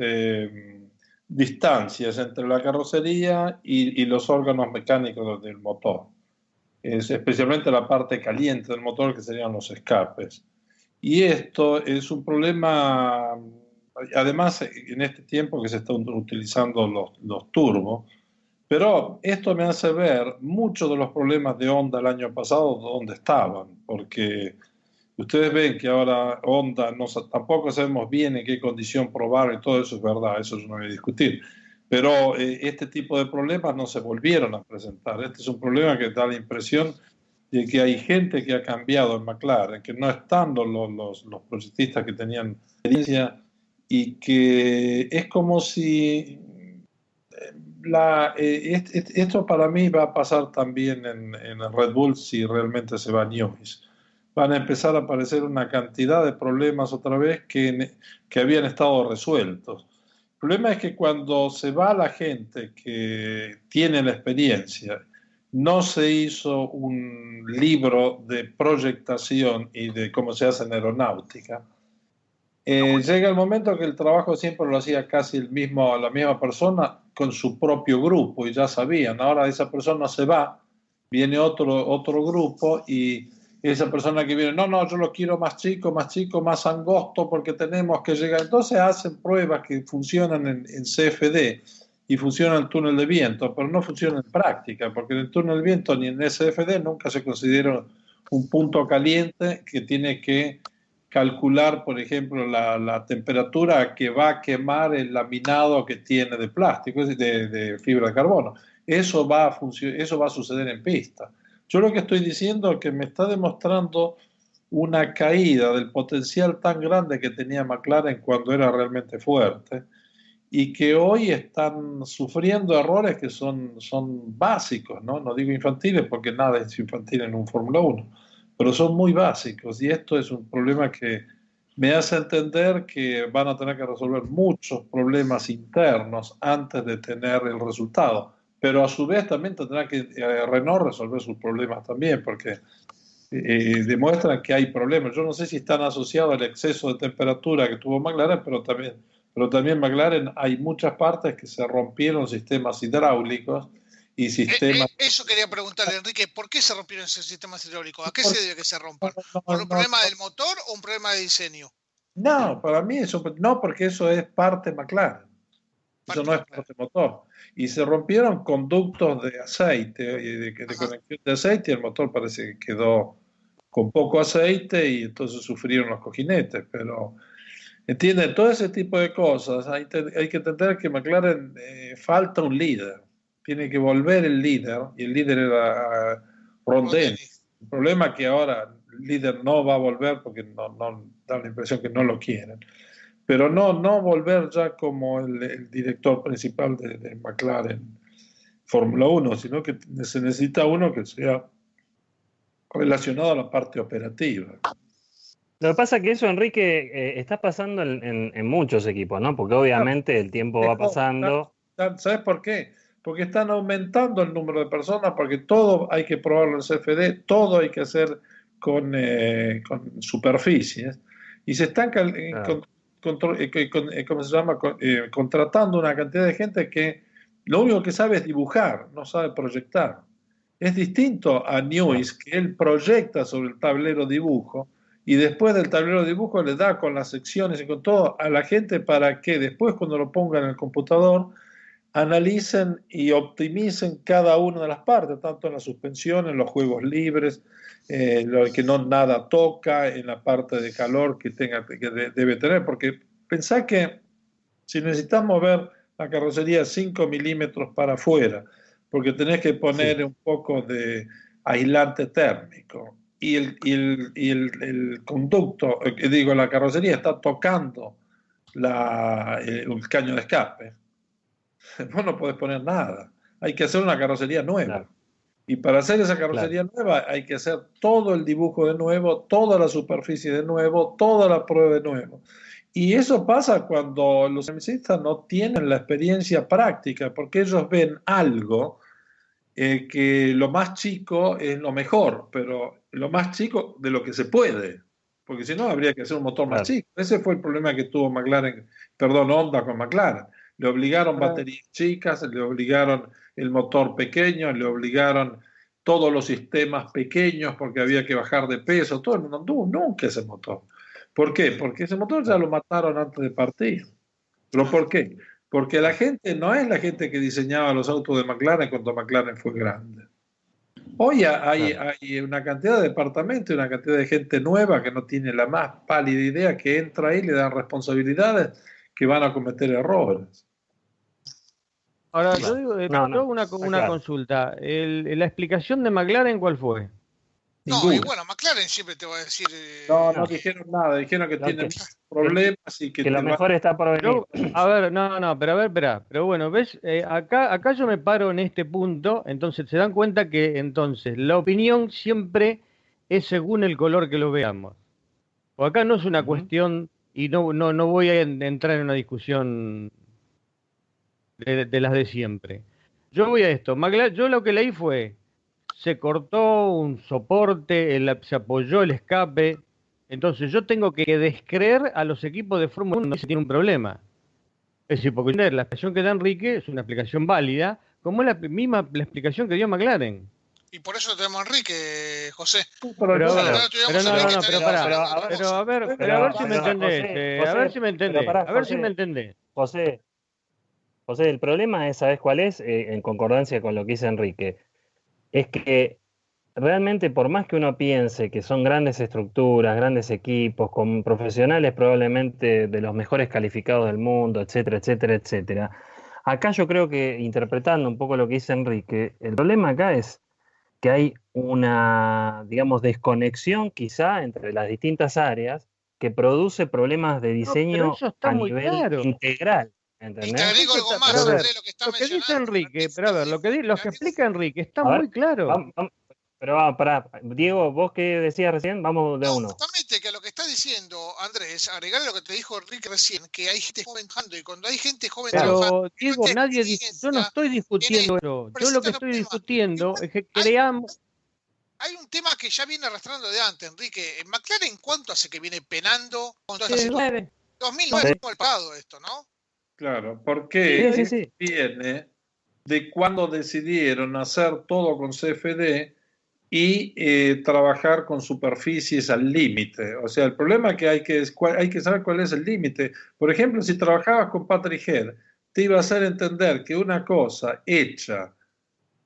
distancias entre la carrocería y los órganos mecánicos del motor. Es especialmente la parte caliente del motor, que serían los escapes. Y esto es un problema, además, en este tiempo que se están utilizando los turbos, pero esto me hace ver muchos de los problemas de Honda el año pasado dónde estaban, porque ustedes ven que ahora Honda tampoco sabemos bien en qué condición probar, y todo eso es verdad, eso no voy a discutir. Pero este tipo de problemas no se volvieron a presentar. Este es un problema que da la impresión de que hay gente que ha cambiado en McLaren, que no están los proyectistas que tenían experiencia, y que es como si esto para mí va a pasar también en el Red Bull si realmente se va Newey. Van a empezar a aparecer una cantidad de problemas otra vez que habían estado resueltos. El problema es que cuando se va la gente que tiene la experiencia, no se hizo un libro de proyectación y de cómo se hace en aeronáutica. Llega el momento que el trabajo siempre lo hacía casi la misma persona con su propio grupo, y ya sabían. Ahora esa persona se va, viene otro grupo, y esa persona que viene, no, yo lo quiero más chico, más angosto, porque tenemos que llegar. Entonces hacen pruebas que funcionan en CFD y funciona el túnel de viento, pero no funciona en práctica, porque en el túnel de viento ni en CFD nunca se considera un punto caliente que tiene que calcular, por ejemplo, la temperatura que va a quemar el laminado que tiene de plástico, de fibra de carbono. Eso va a suceder en pista. Yo lo que estoy diciendo es que me está demostrando una caída del potencial tan grande que tenía McLaren cuando era realmente fuerte, y que hoy están sufriendo errores que son básicos, ¿no? No digo infantiles, porque nada es infantil en un Fórmula 1, pero son muy básicos, y esto es un problema que me hace entender que van a tener que resolver muchos problemas internos antes de tener el resultado, pero a su vez también tendrá que Renault resolver sus problemas también, porque demuestran que hay problemas. Yo no sé si están asociados al exceso de temperatura que tuvo McLaren, pero también McLaren hay muchas partes que se rompieron sistemas hidráulicos y sistemas... Eso quería preguntarle, Enrique, ¿por qué se rompieron esos sistemas hidráulicos? ¿A qué se debe que se rompan? ¿Por un problema del motor o un problema de diseño? No, para mí no, porque eso es parte McLaren. Eso no es parte motor. Y se rompieron conductos de aceite, de conexión de aceite, y el motor parece que quedó con poco aceite, y entonces sufrieron los cojinetes. Pero, ¿entienden? Todo ese tipo de cosas. Hay que entender que McLaren falta un líder. Tiene que volver el líder, y el líder era Ron Dennis. El problema es que ahora el líder no va a volver porque no da la impresión que no lo quieren. Pero no volver ya como el director principal de McLaren Fórmula 1, sino que se necesita uno que sea relacionado a la parte operativa. Lo que pasa es que eso, Enrique, está pasando en muchos equipos, ¿no? Porque obviamente el tiempo va pasando. ¿Sabes por qué? Porque están aumentando el número de personas, porque todo hay que probarlo en CFD, todo hay que hacer con superficies, y se están contratando una cantidad de gente que lo único que sabe es dibujar, no sabe proyectar. Es distinto a Newey, que él proyecta sobre el tablero dibujo, y después del tablero dibujo le da con las secciones y con todo a la gente para que después, cuando lo pongan en el computador, analicen y optimicen cada una de las partes, tanto en la suspensión, en los juegos libres, lo que nada toca, en la parte de calor que debe tener, porque pensá que si necesitamos ver la carrocería 5 milímetros para afuera, porque tenés que poner un poco de aislante térmico, y el conducto, la carrocería está tocando el caño de escape. Vos no podés poner nada. Hay que hacer una carrocería nueva. Claro. Y para hacer esa carrocería nueva hay que hacer todo el dibujo de nuevo, toda la superficie de nuevo, toda la prueba de nuevo. Y eso pasa cuando los emicistas no tienen la experiencia práctica, porque ellos ven algo que lo más chico es lo mejor, pero lo más chico de lo que se puede, porque si no habría que hacer un motor más chico. Ese fue el problema que tuvo Honda con McLaren. Le obligaron baterías chicas, le obligaron el motor pequeño, le obligaron todos los sistemas pequeños porque había que bajar de peso. Todo el mundo anduvo nunca ese motor. ¿Por qué? Porque ese motor ya lo mataron antes de partir. ¿Pero por qué? Porque la gente no es la gente que diseñaba los autos de McLaren cuando McLaren fue grande. Hoy hay una cantidad de departamentos y una cantidad de gente nueva que no tiene la más pálida idea, que entra ahí y le dan responsabilidades que van a cometer errores. Ahora, yo digo, una consulta. ¿La explicación de McLaren cuál fue? No, y bueno, McLaren siempre te va a decir... No dijeron nada, dijeron que tienen problemas y que lo mejor está por venir. A ver, pero a ver, espera. Pero bueno, ¿ves? Acá yo me paro en este punto, entonces se dan cuenta que entonces la opinión siempre es según el color que lo veamos. O acá no es una cuestión, y no voy a entrar en una discusión de las de siempre. Yo voy a esto. Yo lo que leí fue... Se cortó un soporte, se apoyó el escape. Entonces yo tengo que descreer a los equipos de Fórmula 1 si tiene un problema. Es decir, porque la explicación que da Enrique es una explicación válida, como es la misma la explicación que dio McLaren. Y por eso tenemos a Enrique, José. Pero a ver si me entendés. A ver si me entendés. José, el problema es, ¿sabés cuál es? En concordancia con lo que dice Enrique. Es que realmente por más que uno piense que son grandes estructuras, grandes equipos, con profesionales probablemente de los mejores calificados del mundo, etcétera, etcétera, etcétera, acá yo creo que, interpretando un poco lo que dice Enrique, el problema acá es que hay una, digamos, desconexión quizá entre las distintas áreas que produce problemas de diseño a nivel integral. ¿Entendés? Y te agrego algo más, Andrés, lo que está mencionando. Dice Enrique, pero a ver, lo que explica Enrique está muy claro. Pero pará, Diego, vos qué decías recién, vamos de uno. Justamente que lo que está diciendo Andrés, agregar lo que te dijo Enrique recién, que hay gente joven trabajando, y cuando hay gente joven trabajando... Pero Diego, yo no estoy discutiendo eso. Yo lo que estoy discutiendo es que creamos... Hay un tema que ya viene arrastrando de antes, Enrique. ¿En McLaren cuánto hace que viene penando? 2009 hemos pagado esto, ¿no? Claro, porque viene de cuando decidieron hacer todo con CFD y trabajar con superficies al límite. O sea, el problema es que hay que saber cuál es el límite. Por ejemplo, si trabajabas con Patrick Head, te iba a hacer entender que una cosa hecha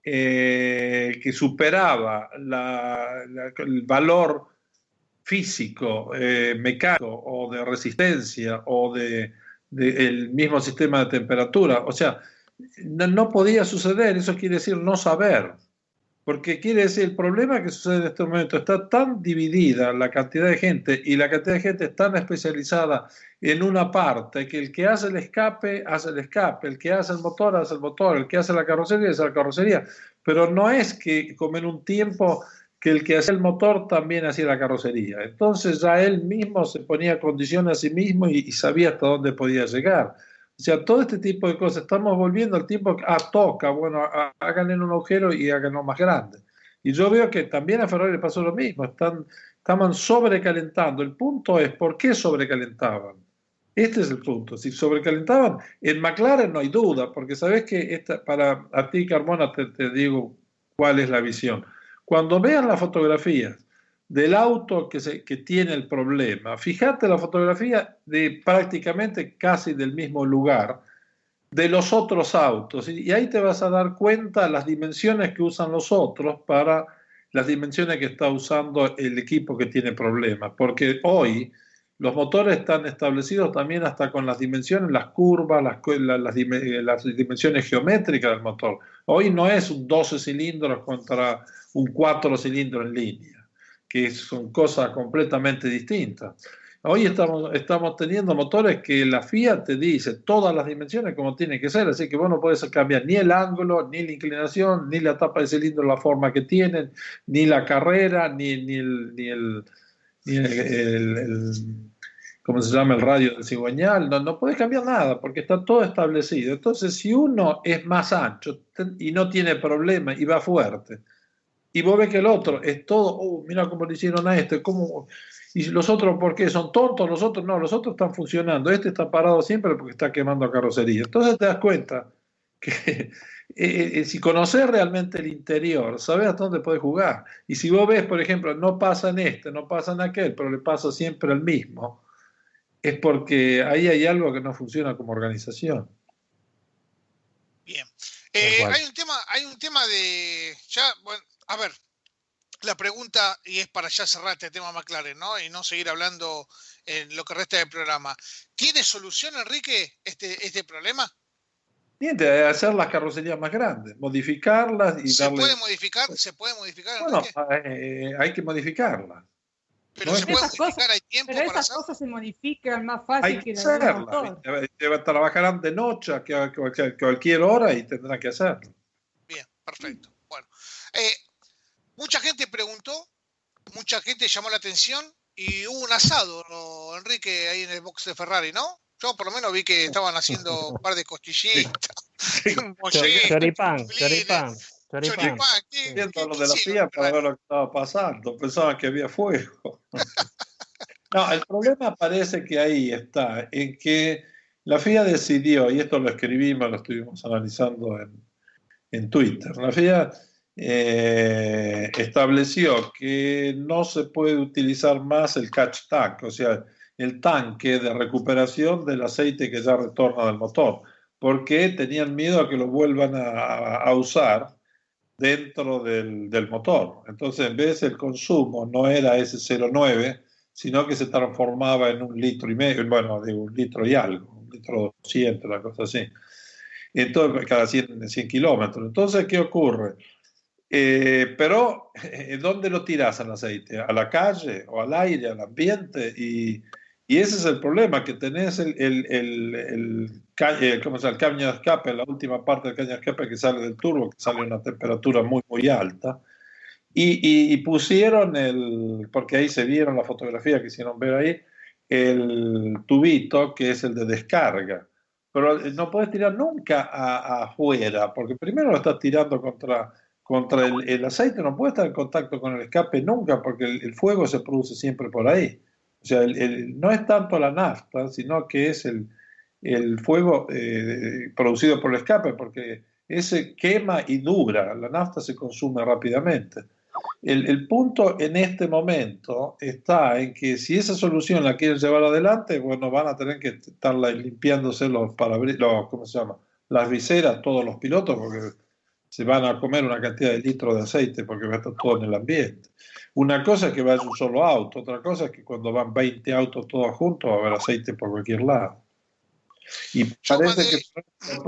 que superaba el valor físico, mecánico o de resistencia o del mismo sistema de temperatura, o sea, no podía suceder. Eso quiere decir no saber, porque quiere decir, el problema que sucede en este momento, está tan dividida la cantidad de gente y la cantidad de gente es tan especializada en una parte, que el que hace el escape, el que hace el motor, el que hace la carrocería, hace la carrocería, pero no es que como en un tiempo que el que hacía el motor también hacía la carrocería. Entonces ya él mismo se ponía condiciones a sí mismo y sabía hasta dónde podía llegar. O sea, todo este tipo de cosas. Estamos volviendo al tiempo que toca, bueno, háganle un agujero y háganlo más grande. Y yo veo que también a Ferrari le pasó lo mismo. Estaban sobrecalentando. El punto es, ¿por qué sobrecalentaban? Este es el punto. Si sobrecalentaban, en McLaren no hay duda, porque sabes que para a ti, Carmona, te digo cuál es la visión. Cuando vean las fotografías del auto que tiene el problema, fíjate la fotografía de prácticamente casi del mismo lugar de los otros autos, y ahí te vas a dar cuenta las dimensiones que usan los otros para las dimensiones que está usando el equipo que tiene problemas, porque hoy los motores están establecidos también hasta con las dimensiones, las curvas, las dimensiones geométricas del motor. Hoy no es un 12 cilindros contra un 4 cilindros en línea, que son cosas completamente distintas. Hoy estamos teniendo motores que la FIA te dice todas las dimensiones como tiene que ser, así que vos no podés cambiar ni el ángulo, ni la inclinación, ni la tapa de cilindro, la forma que tienen, ni la carrera, ni el ¿cómo se llama? El radio del cigüeñal. No podés cambiar nada porque está todo establecido. Entonces, si uno es más ancho y no tiene problema y va fuerte, y vos ves que el otro es todo, mira cómo le hicieron a este, cómo... Y los otros, ¿por qué? ¿Son tontos? Los otros no, los otros están funcionando. Este está parado siempre porque está quemando carrocería. Entonces te das cuenta que si conoces realmente el interior, sabes hasta dónde puedes jugar. Y si vos ves, por ejemplo, no pasa en este, no pasa en aquel, pero le pasa siempre al mismo, es porque ahí hay algo que no funciona como organización. Bien. Hay un tema de... Ya, bueno, a ver, la pregunta, y es para ya cerrar este tema McLaren, ¿no? Y no seguir hablando en lo que resta del programa. ¿Tiene solución, Enrique, este problema? Tiene que hacer las carrocerías más grandes, modificarlas y ¿Se darle... puede modificar? ¿Se puede modificar, Bueno, Enrique? hay que modificarlas. Pero no se puede modificar, hay tiempo pero para esas hacerlo. cosas se modifican más fácil Hay que la del hacerlas. motor. Trabajarán de noche a cualquier hora y tendrán que hacerlo. Bien, perfecto. Bueno, mucha gente preguntó, mucha gente llamó la atención y hubo un asado, ¿no, Enrique, ahí en el box de Ferrari, ¿no? Yo por lo menos vi que estaban haciendo un par de costillitas. Choripán. Viendo lo de la FIA para ver lo que estaba pasando. Pensaban que había fuego. No, el problema parece que ahí está, en que la FIA decidió, y esto lo escribimos, lo estuvimos analizando en Twitter, la FIA estableció que no se puede utilizar más el catch tank, o sea, el tanque de recuperación del aceite que ya retorna del motor, porque tenían miedo a que lo vuelvan a usar dentro del motor. Entonces, en vez el consumo no era ese 0,9, sino que se transformaba en 1,5 litros, bueno, de 1 litro y algo, 1 litro 200, una cosa así. Entonces, cada 100 kilómetros. Entonces, ¿qué ocurre? Pero, ¿dónde lo tiras el aceite? ¿A la calle o al aire, al ambiente? Y ese es el problema, que tenés el caño de escape, la última parte del caño de escape que sale del turbo, que sale a una temperatura muy, muy alta. Y pusieron porque ahí se vieron la fotografía que hicieron ver ahí, el tubito que es el de descarga. Pero no puedes tirar nunca afuera, porque primero lo estás tirando contra el aceite, no puede estar en contacto con el escape nunca, porque el fuego se produce siempre por ahí. O sea, no es tanto la nafta, sino que es el fuego producido por el escape, porque ese quema y dura, la nafta se consume rápidamente. El punto en este momento está en que si esa solución la quieren llevar adelante, bueno, van a tener que estar limpiándose ¿cómo se llama? Las viseras, todos los pilotos, porque se van a comer una cantidad de litros de aceite porque va a estar todo en el ambiente. Una cosa es que vaya un solo auto, otra cosa es que cuando van 20 autos todos juntos va a haber aceite por cualquier lado. Y parece que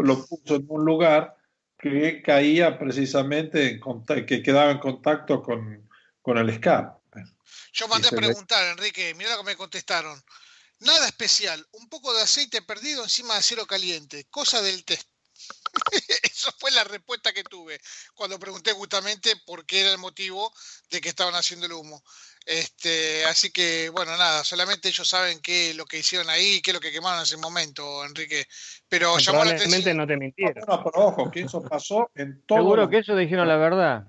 lo puso en un lugar que caía precisamente, que quedaba en contacto con el escape. Yo mandé a preguntar, Enrique, mira lo que me contestaron. Nada especial, un poco de aceite perdido encima de acero caliente, cosa del test. Eso fue la respuesta que tuve cuando pregunté justamente por qué era el motivo de que estaban haciendo el humo. Así que, bueno, nada, solamente ellos saben qué es lo que hicieron ahí, qué es lo que quemaron en ese momento, Enrique. Pero llamó la atención. No te mintieron. No, pero ojo, que eso pasó en todos. Seguro que eso dijeron la verdad.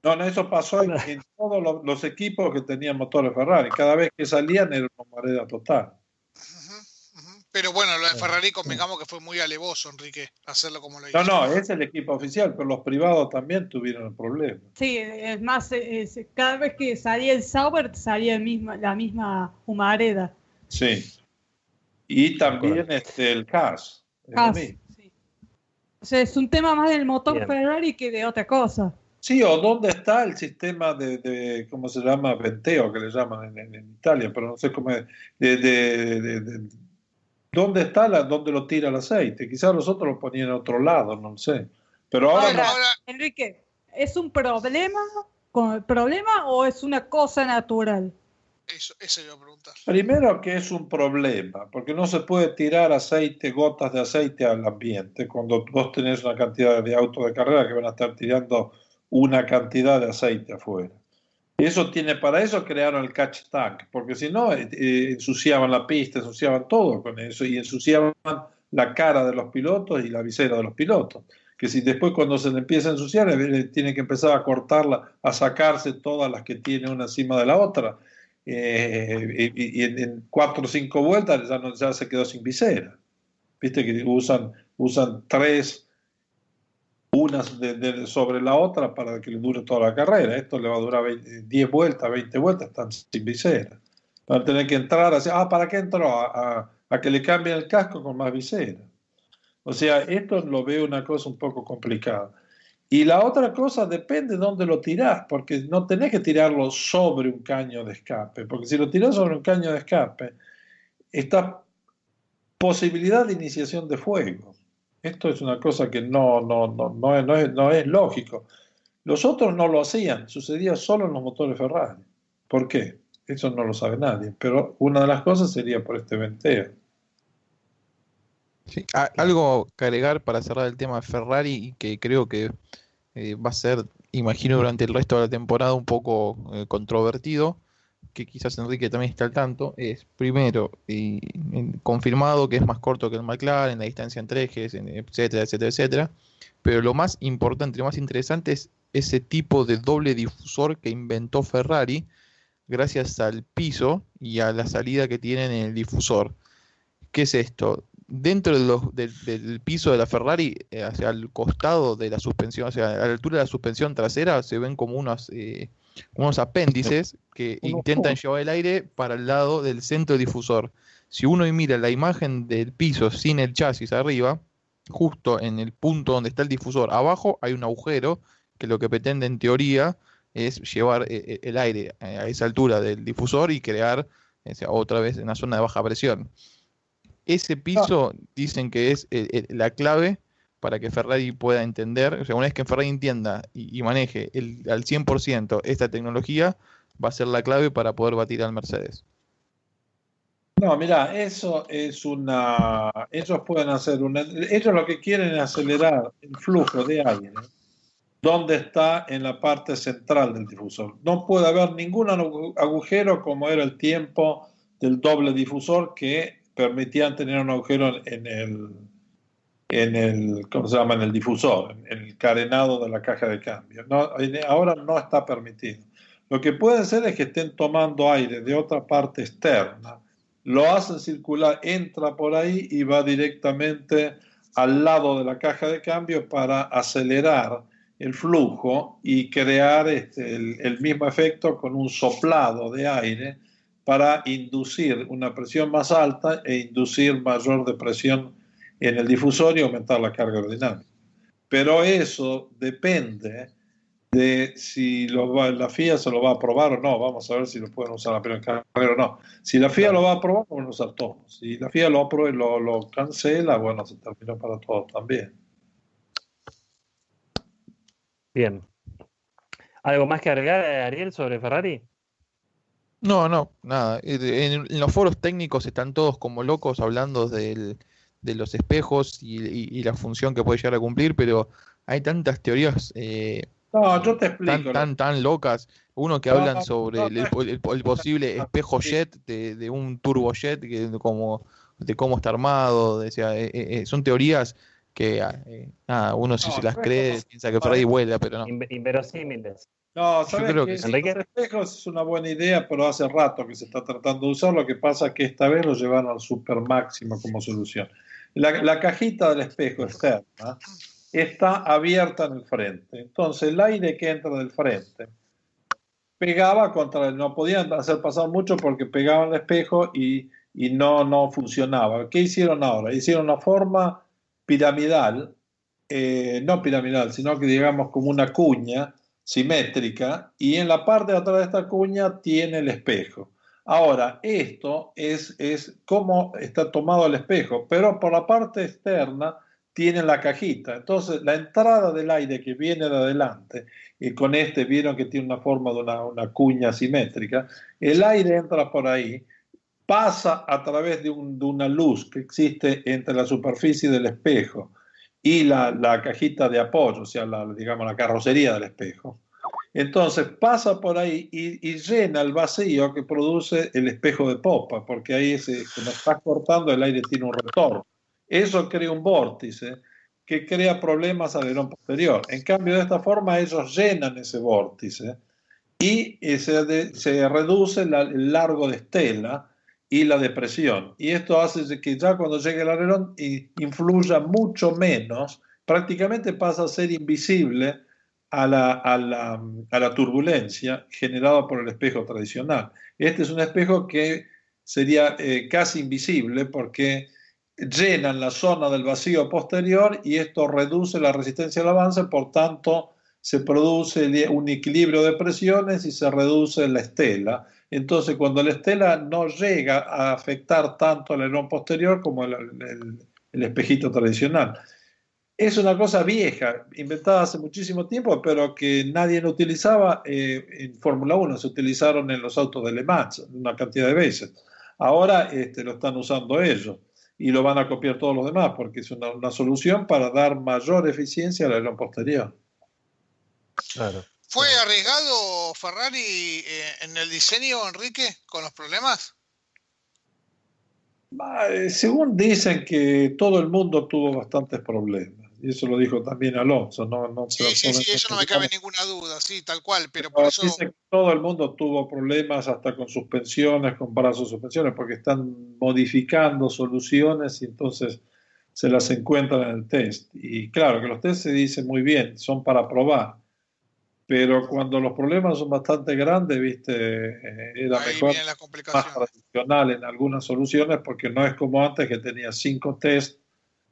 No, eso pasó en todos los equipos que tenían motores Ferrari. Cada vez que salían era una marea total. Pero bueno, lo de Ferrari convengamos que fue muy alevoso, Enrique, hacerlo como lo hizo. No, es el equipo oficial, pero los privados también tuvieron el problema. Sí, es más, cada vez que salía el Sauber salía la misma humareda. Sí. Y también el Haas. Sí. O sea, es un tema más del motor Ferrari que de otra cosa. Sí, o dónde está el sistema de ¿cómo se llama? Venteo, que le llaman en Italia, pero no sé cómo es. ¿Dónde está dónde lo tira el aceite? Quizás los otros lo ponían en otro lado, no sé. Pero ahora Enrique, ¿es un problema o es una cosa natural? Eso iba a preguntar. Primero que es un problema, porque no se puede tirar aceite, gotas de aceite al ambiente, cuando vos tenés una cantidad de autos de carrera que van a estar tirando una cantidad de aceite afuera. Para eso crearon el catch tank, porque si no, ensuciaban la pista, ensuciaban todo con eso, y ensuciaban la cara de los pilotos y la visera de los pilotos. Que si después cuando se le empieza a ensuciar, tiene que empezar a cortarla, a sacarse todas las que tiene una encima de la otra. Y en 4 o 5 vueltas ya se quedó sin visera. Viste que usan 3 unas sobre la otra para que le dure toda la carrera. Esto le va a durar 10 vueltas, 20 vueltas, están sin visera. Van a tener que entrar así, ¿para qué entró? A que le cambien el casco con más visera. O sea, esto lo veo una cosa un poco complicada. Y la otra cosa depende de dónde lo tirás, porque no tenés que tirarlo sobre un caño de escape, porque si lo tirás sobre un caño de escape, está posibilidad de iniciación de fuego. Esto es una cosa que no es lógico. Los otros no lo hacían, sucedía solo en los motores Ferrari. ¿Por qué? Eso no lo sabe nadie, pero una de las cosas sería por este venteo. Sí, algo que agregar para cerrar el tema de Ferrari y que creo que va a ser, imagino, durante el resto de la temporada un poco controvertido, que quizás Enrique también está al tanto, es primero, confirmado que es más corto que el McLaren, la distancia entre ejes, etcétera, etcétera, etcétera, pero lo más importante, lo más interesante es ese tipo de doble difusor que inventó Ferrari gracias al piso y a la salida que tienen en el difusor. ¿Qué es esto? Dentro del piso de la Ferrari, hacia el costado de la suspensión, o sea, a la altura de la suspensión trasera, se ven como unos apéndices que intentan llevar el aire para el lado del centro difusor. Si uno mira la imagen del piso sin el chasis arriba, justo en el punto donde está el difusor, abajo hay un agujero que lo que pretende en teoría es llevar el aire a esa altura del difusor y crear otra vez una zona de baja presión. Ese piso dicen que es la clave para que Ferrari pueda entender, o sea, una vez que Ferrari entienda y maneje al 100% esta tecnología, va a ser la clave para poder batir al Mercedes. No, mira, ellos pueden hacer ellos lo que quieren es acelerar el flujo de aire donde está en la parte central del difusor. No puede haber ningún agujero como era el tiempo del doble difusor que permitían tener un agujero en el ¿cómo se llama? En el difusor, en el carenado de la caja de cambio. No, ahora no está permitido. Lo que puede ser es que estén tomando aire de otra parte externa, lo hacen circular, entra por ahí y va directamente al lado de la caja de cambio para acelerar el flujo y crear el mismo efecto con un soplado de aire para inducir una presión más alta e inducir mayor depresión en el difusor y aumentar la carga aerodinámica. Pero eso depende de si la FIA se lo va a aprobar o no. Vamos a ver si lo pueden usar la primera carrera o no. Si la FIA lo va a aprobar, lo van a usar todos. Si la FIA lo aprueba y lo cancela, bueno, se terminó para todos también. Bien. ¿Algo más que agregar, Ariel, sobre Ferrari? No, nada. En los foros técnicos están todos como locos hablando de los espejos y la función que puede llegar a cumplir, pero hay tantas teorías yo te explico, tan locas. Uno que hablan sobre el posible espejo jet de un turbojet, de cómo está armado. Son teorías que uno si se las cree piensa que Ferrari vuela, pero no. Inverosímiles. No, sabes que los espejos es una buena idea, pero hace rato que se está tratando de usar. Lo que pasa es que esta vez lo llevaron al super máximo como solución. La cajita del espejo externa está abierta en el frente. Entonces el aire que entra del frente pegaba contra él. No podían hacer pasar mucho porque pegaban el espejo y no funcionaba. ¿Qué hicieron ahora? Hicieron una forma piramidal, no piramidal, sino que digamos como una cuña simétrica, y en la parte de atrás de esta cuña tiene el espejo. Ahora, esto es como está tomado el espejo, pero por la parte externa tienen la cajita. Entonces, la entrada del aire que viene de adelante, y con este vieron que tiene una forma de una cuña simétrica, el aire entra por ahí, pasa a través de una luz que existe entre la superficie del espejo y la cajita de apoyo, o sea, digamos, la carrocería del espejo. Entonces pasa por ahí y llena el vacío que produce el espejo de popa, porque ahí cuando estás cortando el aire tiene un retorno. Eso crea un vórtice que crea problemas al alerón posterior. En cambio, de esta forma ellos llenan ese vórtice y se reduce el largo de estela y la depresión. Y esto hace que ya cuando llegue el alerón influya mucho menos, prácticamente pasa a ser invisible a la turbulencia generada por el espejo tradicional. Este es un espejo que sería casi invisible porque llenan la zona del vacío posterior y esto reduce la resistencia al avance, por tanto se produce un equilibrio de presiones y se reduce la estela. Entonces, cuando la estela no llega a afectar tanto al alerón posterior como el espejito tradicional. Es una cosa vieja, inventada hace muchísimo tiempo, pero que nadie lo utilizaba en Fórmula 1. Se utilizaron en los autos de Le Mans una cantidad de veces. Ahora lo están usando ellos y lo van a copiar todos los demás porque es una solución para dar mayor eficiencia al alerón posterior. Claro. ¿Fue arriesgado Ferrari en el diseño, Enrique, con los problemas? Según dicen que todo el mundo tuvo bastantes problemas. Y eso lo dijo también Alonso. Sí, eso no me cabe ninguna duda, sí, tal cual. Pero por eso... Dice que todo el mundo tuvo problemas hasta con suspensiones, con brazos suspensiones, porque están modificando soluciones y entonces se las encuentran en el test. Y claro, que los test se dicen muy bien, son para probar. Pero cuando los problemas son bastante grandes, era ahí mejor más tradicional en algunas soluciones, porque no es como antes que tenías 5 test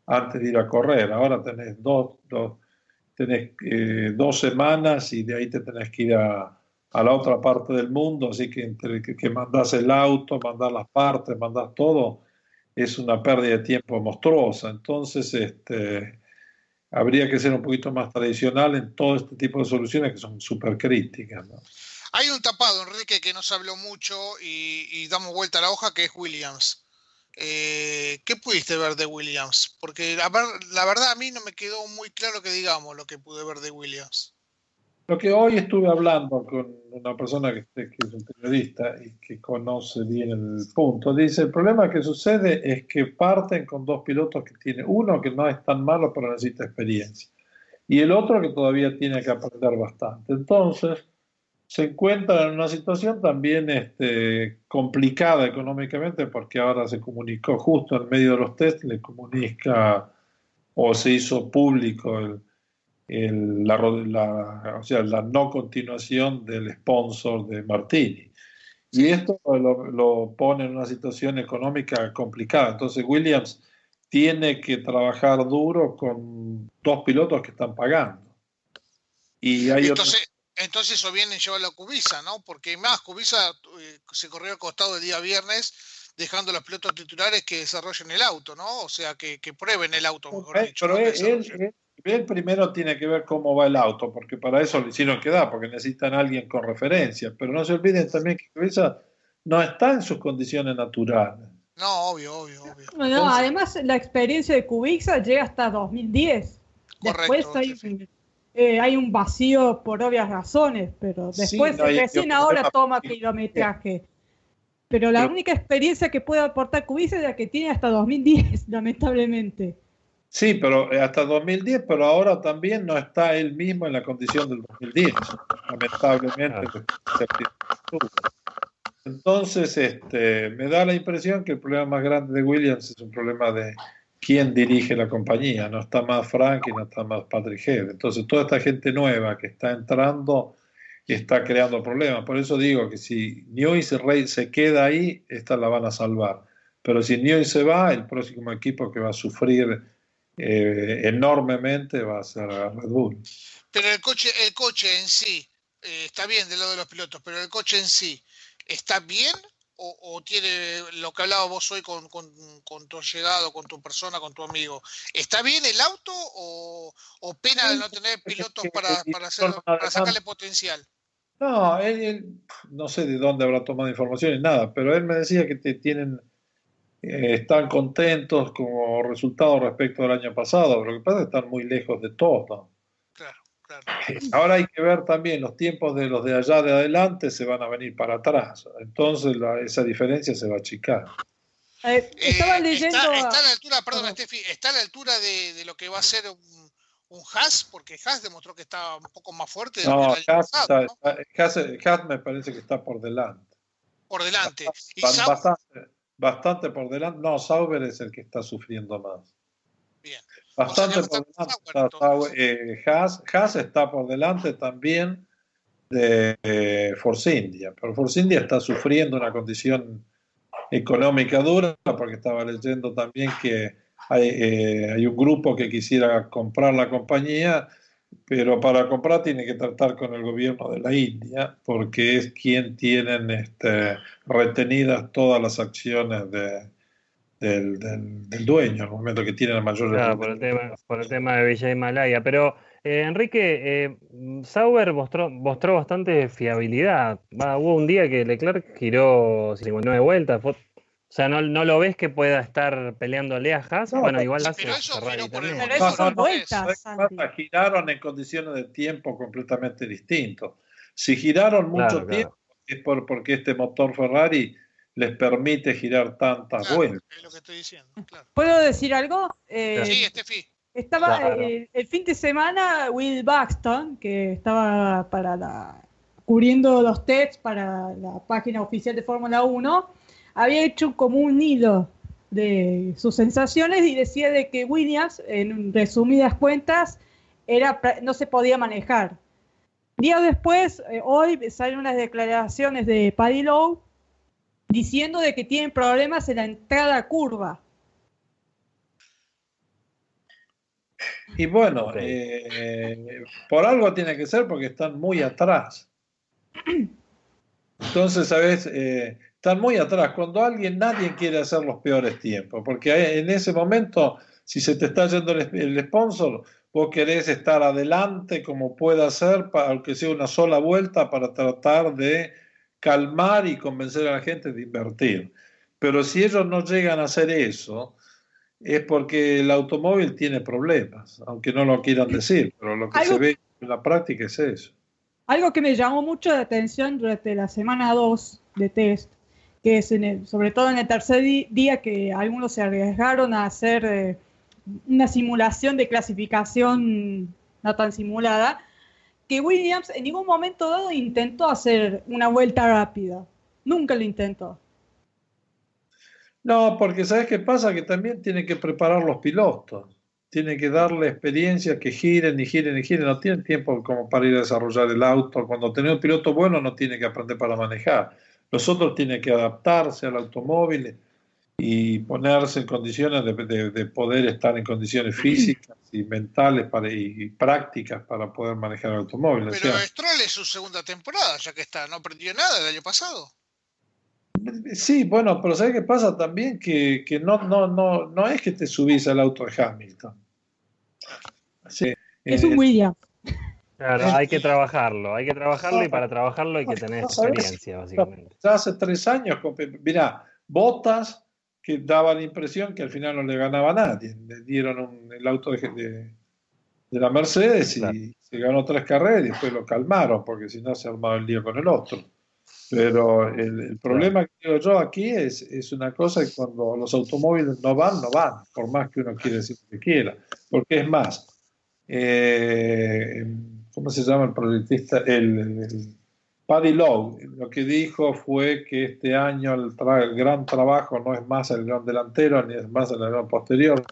antes de ir a correr. Ahora tenés dos semanas y de ahí te tenés que ir a la otra parte del mundo, así que entre que mandás el auto, mandás las partes, mandás todo, es una pérdida de tiempo monstruosa. Entonces, habría que ser un poquito más tradicional en todo este tipo de soluciones que son súper críticas, ¿no? Hay un tapado, Enrique, que no se habló mucho y damos vuelta a la hoja, que es Williams. ¿Qué pudiste ver de Williams? Porque la verdad a mí no me quedó muy claro que digamos lo que pude ver de Williams. Lo que hoy estuve hablando con una persona que es un periodista y que conoce bien el punto, dice, el problema que sucede es que parten con 2 pilotos que tiene uno que no es tan malo pero necesita experiencia y el otro que todavía tiene que aprender bastante. Entonces se encuentran en una situación también complicada económicamente porque ahora se comunicó justo en medio de los test, le comunica o se hizo público o sea, la no continuación del sponsor de Martini. Y esto lo pone en una situación económica complicada. Entonces Williams tiene que trabajar duro con 2 pilotos que están pagando. Y hay entonces eso viene llevarlo a Kubica, ¿no? Porque más, Kubica se corrió al costado el día viernes dejando a los pilotos titulares que desarrollen el auto, ¿no? O sea, que prueben el auto, mejor dicho. Pero él primero tiene que ver cómo va el auto, porque para eso le hicieron quedar, porque necesitan a alguien con referencia. Pero no se olviden también que Kubica no está en sus condiciones naturales. No, obvio. No, entonces, además la experiencia de Kubica llega hasta 2010. Correcto, Después hay un vacío por obvias razones, pero después recién ahora toma kilometraje. Pero la única experiencia que puede aportar Kubica es la que tiene hasta 2010, lamentablemente. Sí, pero hasta 2010, pero ahora también no está él mismo en la condición del 2010, lamentablemente. Entonces, me da la impresión que el problema más grande de Williams es un problema de quién dirige la compañía. No está más Frank y no está más Patrick Head. Entonces, toda esta gente nueva que está entrando está creando problemas. Por eso digo que si Newey se queda ahí, esta la van a salvar. Pero si Newey se va, el próximo equipo que va a sufrir enormemente va a ser Red Bull. Pero el coche en sí está bien del lado de los pilotos, pero el coche en sí ¿está bien o tiene lo que hablaba vos hoy con tu llegado, con tu persona, con tu amigo? ¿Está bien el auto o pena de no tener pilotos para sacarle potencial? No, él no sé de dónde habrá tomado información ni nada, pero él me decía que están contentos como resultado respecto al año pasado. Lo que pasa es que están muy lejos de todo. Claro. Ahora hay que ver también los tiempos de los de allá de adelante se van a venir para atrás. Entonces esa diferencia se va a achicar. Estaba leyendo... Está a la altura, perdón, Steffi, está a la altura de lo que va a ser un Haas, porque Haas demostró que estaba un poco más fuerte. No, Haas me parece que está por delante. Por delante. ¿Y bastante por delante. No, Sauber es el que está sufriendo más. Bien. Bastante por delante. Haas está por delante también de Force India, pero Force India está sufriendo una condición económica dura porque estaba leyendo también que hay un grupo que quisiera comprar la compañía, pero para comprar tiene que tratar con el gobierno de la India porque es quien tienen retenidas todas las acciones del dueño, en el momento que tiene la mayor... Claro, por el tema de Villa Himalaya. Pero, Enrique, Sauber mostró bastante fiabilidad. Hubo un día que Leclerc giró 59 vueltas. O sea, ¿no lo ves que pueda estar peleándole a Haas? No, bueno, igual pero eso Ferrari también. Pero eso son vueltas, giraron en condiciones de tiempo completamente distintos. Si giraron mucho tiempo, es porque este motor Ferrari les permite girar tantas vueltas. Es lo que estoy diciendo, claro. ¿Puedo decir algo? Sí, Steffi. Estaba el fin de semana Will Buxton, que estaba cubriendo los tests para la página oficial de Fórmula 1, había hecho como un hilo de sus sensaciones y decía de que Williams, en resumidas cuentas, no se podía manejar. Días después, hoy salen unas declaraciones de Paddy Lowe diciendo de que tienen problemas en la entrada a curva. Y bueno, por algo tiene que ser porque están muy atrás. Entonces, ¿sabes? Están muy atrás. Cuando nadie quiere hacer los peores tiempos, porque en ese momento, si se te está yendo el sponsor, vos querés estar adelante como pueda ser, aunque sea una sola vuelta, para tratar de calmar y convencer a la gente de invertir. Pero si ellos no llegan a hacer eso, es porque el automóvil tiene problemas, aunque no lo quieran decir, pero lo que se ve en la práctica es eso. Algo que me llamó mucho la atención durante la semana 2 de test, que es sobre todo en el tercer día que algunos se arriesgaron a hacer una simulación de clasificación no tan simulada, que Williams en ningún momento dado intentó hacer una vuelta rápida. Nunca lo intentó. No, porque ¿sabes qué pasa? Que también tienen que preparar los pilotos. Tienen que darle experiencia, que giren y giren y giren. No tienen tiempo como para ir a desarrollar el auto. Cuando tiene un piloto bueno no tiene que aprender para manejar. Los otros tienen que adaptarse al automóvil y ponerse en condiciones de poder estar en condiciones físicas y mentales y prácticas para poder manejar el automóvil. Pero Stroll es su segunda temporada, ya que no aprendió nada el año pasado. Sí, bueno, pero ¿sabes qué pasa también? Que no es que te subís al auto de Hamilton. Sí, es un Williams. Claro, hay que trabajarlo y para trabajarlo hay que tener experiencia, básicamente. Ya hace 3 años, mirá, Bottas, que daba la impresión que al final no le ganaba a nadie. Le dieron el auto de la Mercedes y se ganó 3 carreras y después lo calmaron, porque si no se armaba el lío con el otro. Pero el problema que digo yo aquí es una cosa que cuando los automóviles no van, por más que uno quiera decir lo que quiera. Porque es más, ¿cómo se llama el proyectista? El Paddy Lowe, lo que dijo fue que este año el gran trabajo no es más el gran delantero ni es más el gran posterior,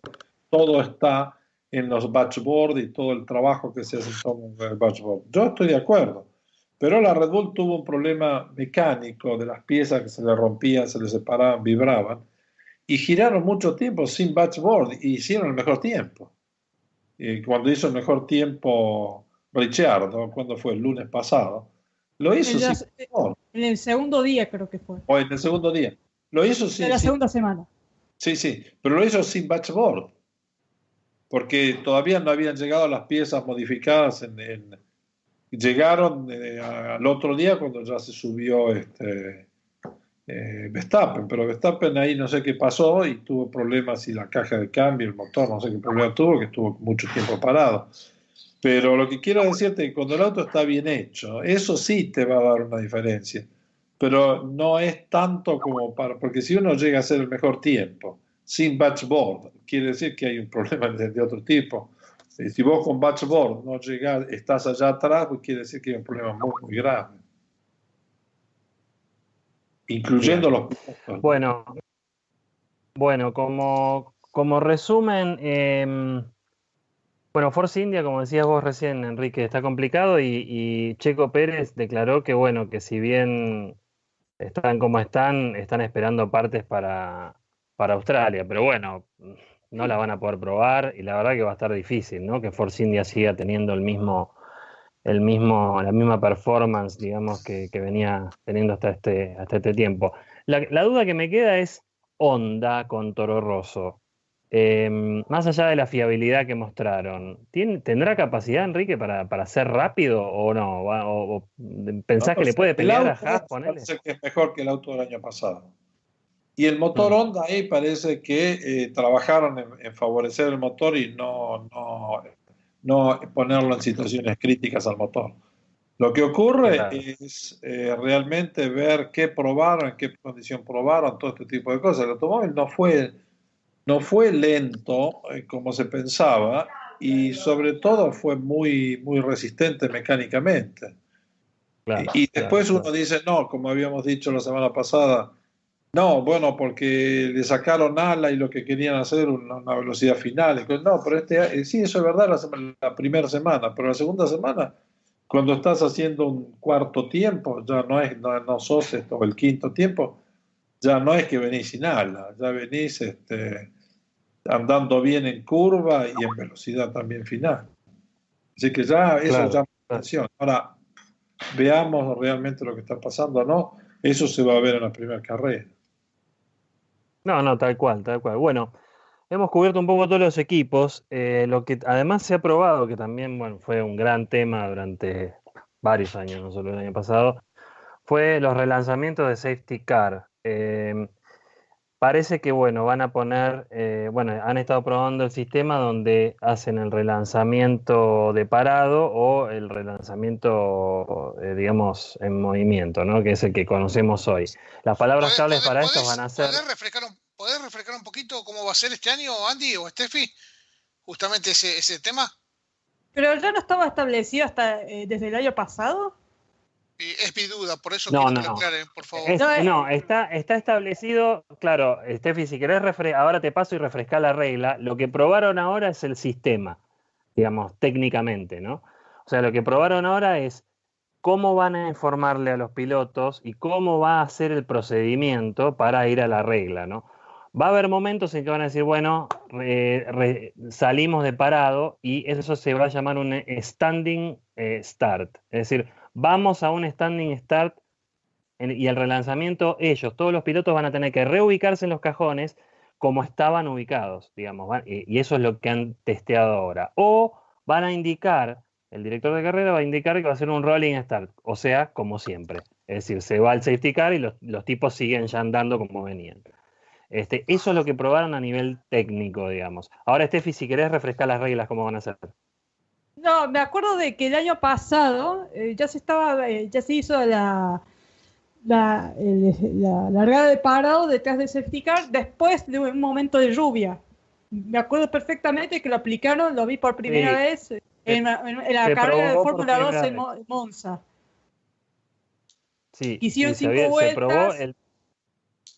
todo está en los batchboard y todo el trabajo que se hace en el batchboard. Yo estoy de acuerdo, pero la Red Bull tuvo un problema mecánico de las piezas que se le rompían, se le separaban, vibraban, y giraron mucho tiempo sin batchboard y hicieron el mejor tiempo. Cuando hizo el mejor tiempo Ricciardo, cuando fue el lunes pasado, Lo hizo en el segundo día creo que fue. O en el segundo día. Lo hizo sin... En la segunda semana. Sí, pero lo hizo sin batchboard. Porque todavía no habían llegado las piezas modificadas llegaron al otro día cuando ya se subió Verstappen, pero Verstappen ahí no sé qué pasó y tuvo problemas y la caja de cambio, el motor, no sé qué problema tuvo, que estuvo mucho tiempo parado. Pero lo que quiero decirte es que cuando el auto está bien hecho, eso sí te va a dar una diferencia, pero no es tanto como porque si uno llega a hacer el mejor tiempo sin batchboard, quiere decir que hay un problema de otro tipo. Si vos con batchboard no llegás, estás allá atrás, pues quiere decir que hay un problema muy, muy grave. Incluyendo bien. los puntos. Bueno, como resumen, bueno, Force India, como decías vos recién, Enrique, está complicado y Checo Pérez declaró que, bueno, que si bien están como están esperando partes para Australia, pero bueno, no la van a poder probar y la verdad que va a estar difícil, ¿no? Que Force India siga teniendo la misma performance, digamos, que venía teniendo hasta este tiempo. La duda que me queda es Honda con Toro Rosso. Más allá de la fiabilidad que mostraron, ¿tendrá capacidad, Enrique, para ser rápido o no? ¿O pensás que le puede pelear a Haas? Parece que es mejor que el auto del año pasado. Y el motor Honda ahí parece que trabajaron en favorecer el motor y no ponerlo en situaciones críticas al motor. Lo que ocurre es realmente ver qué probaron, en qué condición probaron, todo este tipo de cosas. El automóvil no fue lento como se pensaba y sobre todo fue muy, muy resistente mecánicamente. Y después uno dice, no, como habíamos dicho la semana pasada, no, bueno, porque le sacaron ala y lo que querían hacer una velocidad final. No, pero sí, eso es verdad la primera semana, pero la segunda semana, cuando estás haciendo un cuarto tiempo, ya no sos o el quinto tiempo, ya no es que venís sin ala, ya venís andando bien en curva y en velocidad también final. Así que ya eso llama la atención. Ahora, veamos realmente lo que está pasando, ¿no? Eso se va a ver en la primera carrera. No, tal cual. Bueno, hemos cubierto un poco todos los equipos. Lo que además se ha probado, que también, bueno, fue un gran tema durante varios años, no solo el año pasado, fue los relanzamientos de Safety Car. Parece que, bueno, van a poner, han estado probando el sistema donde hacen el relanzamiento de parado o el relanzamiento, digamos, en movimiento, ¿no? Que es el que conocemos hoy. Las palabras claves para esto van a ser... ¿Podés refrescar un poquito cómo va a ser este año, Andy o Steffi? Justamente ese tema. ¿Pero ya no estaba establecido hasta desde el año pasado? Es mi duda, por eso quiero que lo aclaren, por favor. Está establecido, claro, Steffi, si querés ahora te paso y refrescar la regla. Lo que probaron ahora es el sistema, digamos, técnicamente, ¿no? O sea, lo que probaron ahora es cómo van a informarle a los pilotos y cómo va a ser el procedimiento para ir a la regla, ¿no? Va a haber momentos en que van a decir, bueno, salimos de parado y eso se va a llamar un standing start. Es decir, vamos a un standing start y el relanzamiento, todos los pilotos van a tener que reubicarse en los cajones como estaban ubicados, digamos, y eso es lo que han testeado ahora. O van a indicar, el director de carrera va a indicar que va a ser un rolling start, o sea, como siempre. Es decir, se va al safety car y los tipos siguen ya andando como venían. Eso es lo que probaron a nivel técnico, digamos. Ahora, Steffi, si querés refrescar las reglas, ¿cómo van a ser? No, me acuerdo de que el año pasado ya se hizo la largada de parado detrás de safety car después de un momento de lluvia. Me acuerdo perfectamente que lo aplicaron, lo vi por primera vez en la carrera de Fórmula 2 en Monza. Sí, hicieron 5 vueltas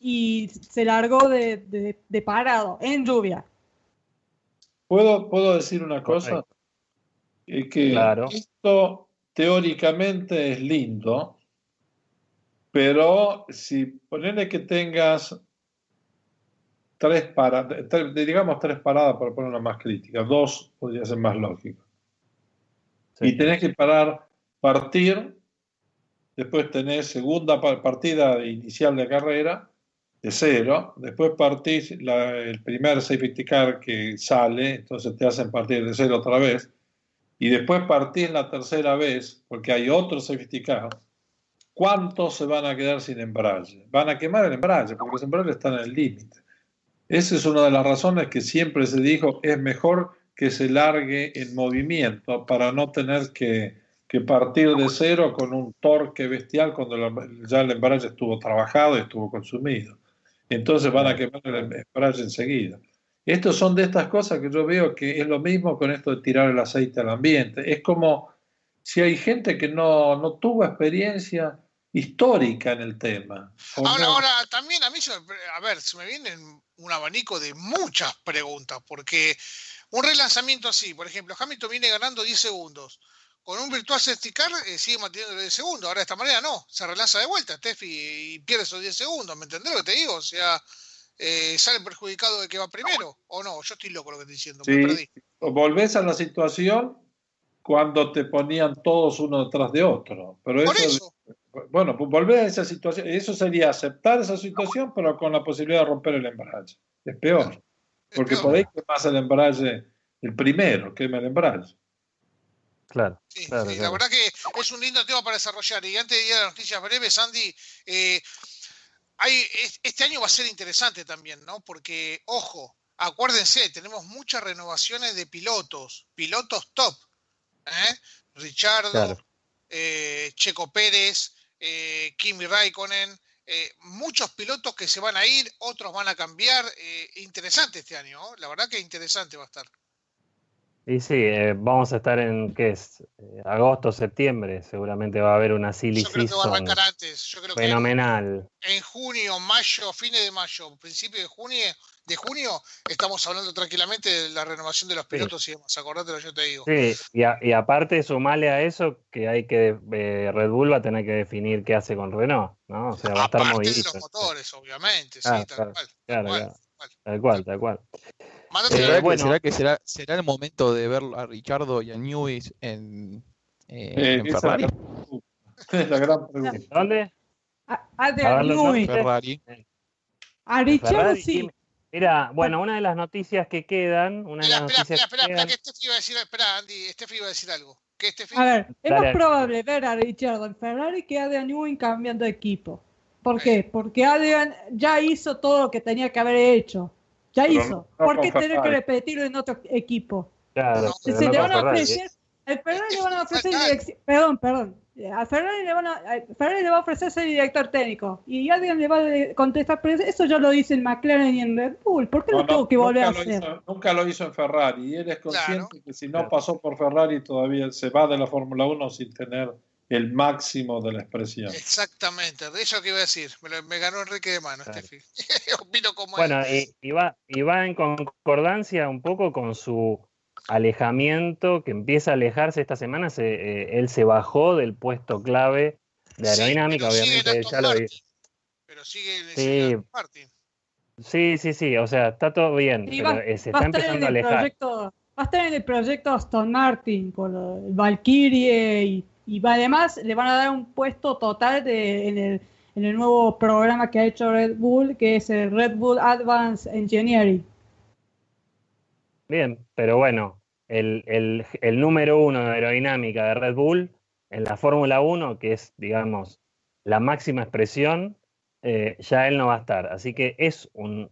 y se largó de parado en lluvia. ¿Puedo decir una cosa? Que esto teóricamente es lindo, pero si ponele que tengas tres paradas para poner una más crítica, 2 podría ser más lógico. Sí. Y tenés que partir después tenés segunda partida inicial de carrera, de 0, después partís el primer safety car que sale, entonces te hacen partir de 0 otra vez, y después partís la tercera vez, porque hay otro safety car. ¿Cuántos se van a quedar sin embrague? Van a quemar el embrague, porque los embragues están en el límite. Esa es una de las razones que siempre se dijo, es mejor que se largue en movimiento para no tener que partir de 0 con un torque bestial cuando ya el embrague estuvo trabajado y estuvo consumido. Entonces van a quemar el embrague enseguida. Estos son de estas cosas que yo veo que es lo mismo con esto de tirar el aceite al ambiente. Es como si hay gente que no tuvo experiencia histórica en el tema. Ahora, también a mí, se me viene un abanico de muchas preguntas, porque un relanzamiento así, por ejemplo, Hamilton viene ganando 10 segundos. Con un virtual safety car sigue manteniendo 10 segundos. Ahora de esta manera no, se relanza de vuelta, Steffi, y pierde esos 10 segundos. ¿Me entendés lo que te digo? O sea, ¿sale perjudicado de que va primero? ¿O no? Yo estoy loco lo que estoy diciendo, me perdí. Volvés a la situación cuando te ponían todos uno detrás de otro. Pero eso. Bueno, pues volver a esa situación. Eso sería aceptar esa situación, pero con la posibilidad de romper el embrague. Es peor. Porque por ahí quemas el embrague, el primero quema el embrague. Claro, sí, claro, sí, claro. La verdad que es un lindo tema para desarrollar. Y antes de ir a las noticias breves, Andy, este año va a ser interesante también, ¿no? Porque, ojo, acuérdense, tenemos muchas renovaciones de pilotos top. Richardo, claro. Checo Pérez, Kimi Raikkonen, muchos pilotos que se van a ir, otros van a cambiar. Interesante este año, ¿no? La verdad que interesante va a estar. Y sí, vamos a estar en, ¿qué es? Agosto, septiembre, seguramente va a haber una silly season. Yo creo que va a arrancar antes. Yo creo fenomenal. Que en junio, mayo, fines de mayo, principio de junio, estamos hablando tranquilamente de la renovación de los pilotos y demás. Acordate lo que yo te digo. Sí, y aparte sumale a eso que hay que Red Bull va a tener que definir qué hace con Renault, ¿no? O sea, va a estar movido. De los motores, obviamente, sí, tal cual. ¿Será que será el momento de ver a Richardo y a Newey en Ferrari? Es la gran pregunta. ¿Dónde? A Newey. Ferrari. A Richardo sí. Mira, bueno, una de las noticias que quedan. Espera, que Steffi iba a decir. Espera, Andy, Steffi iba a decir algo. ¿Qué, Steffi? A ver, es más probable ver a Richardo en Ferrari que a Adrian Newey cambiando de equipo. ¿Por qué? Porque Adrian ya hizo todo lo que tenía que haber hecho. Ya pero hizo. No ¿por qué tener que repetirlo en otro equipo? Claro, se le van a ofrecer. Al Ferrari le van a ofrecer perdón. A Ferrari le va a ofrecer ser director técnico. Y alguien le va a contestar, pero eso ya lo dice en McLaren y en Red Bull. ¿Por qué lo tengo que volver a hacer? Nunca lo hizo en Ferrari. Y él es consciente que si no pasó por Ferrari todavía se va de la Fórmula 1 sin tener el máximo de la expresión. Exactamente, de eso que iba a decir. Me ganó Enrique de mano, claro. Steffi. Opino como bueno, y va en concordancia un poco con su alejamiento, que empieza a alejarse esta semana. Él se bajó del puesto clave de aerodinámica, obviamente. Ya lo dice. Pero sigue en el Martin. Sí, o sea, está todo bien, pero se está empezando a alejar. Va a estar en el proyecto Aston Martin con el Valkyrie y además le van a dar un puesto total en el nuevo programa que ha hecho Red Bull, que es el Red Bull Advanced Engineering. Bien, pero bueno, el número 1 de aerodinámica de Red Bull en la Fórmula 1, que es, digamos, la máxima expresión, ya él no va a estar. Así que es un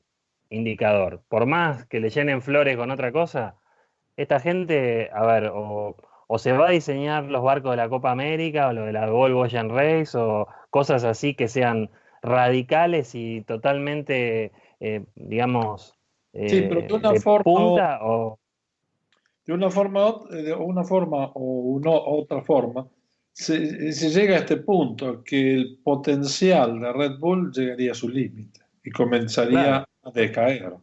indicador. Por más que le llenen flores con otra cosa, esta gente, a ver, o se va a diseñar los barcos de la Copa América o lo de la Volvo Ocean Race o cosas así que sean radicales y totalmente, digamos, sí, pero de una forma o otra forma, se llega a este punto que el potencial de Red Bull llegaría a su límite y comenzaría a decaer.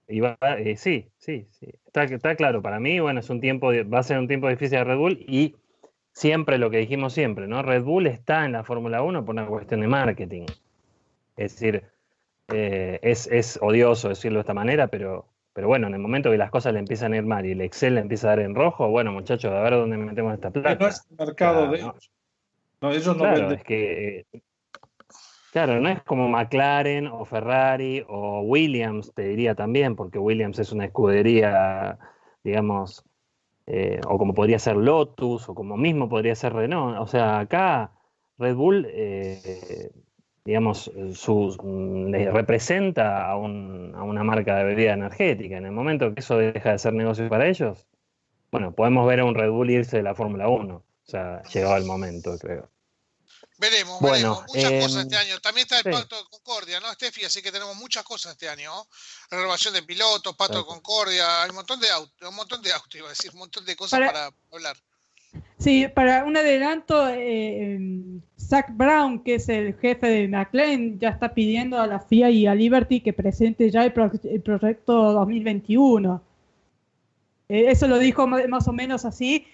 Y sí, está claro. Para mí, bueno, va a ser un tiempo difícil de Red Bull y siempre lo que dijimos siempre, ¿no? Red Bull está en la Fórmula 1 por una cuestión de marketing. Es decir, es odioso decirlo de esta manera, pero bueno, en el momento que las cosas le empiezan a ir mal y el Excel le empieza a dar en rojo, bueno, muchachos, a ver dónde metemos esta plata. No es el mercado de ellos. No, ellos no Claro, venden. es que claro, no es como McLaren o Ferrari o Williams, te diría también, porque Williams es una escudería, digamos, o como podría ser Lotus, o como mismo podría ser Renault. O sea, acá Red Bull, digamos, le representa a una marca de bebida energética. En el momento que eso deja de ser negocio para ellos, bueno, podemos ver a un Red Bull irse de la Fórmula 1. O sea, llegado el momento, creo. Veremos, Bueno, muchas cosas este año. También está el sí. Pacto de Concordia, ¿no, Steffi? Así que tenemos muchas cosas este año, ¿no? Renovación de pilotos, Pacto de Concordia, hay un montón de autos, iba a decir, un montón de cosas para hablar. Sí, para un adelanto, Zak Brown, que es el jefe de McLaren, ya está pidiendo a la FIA y a Liberty que presente ya el proyecto 2021. Eso lo dijo más o menos así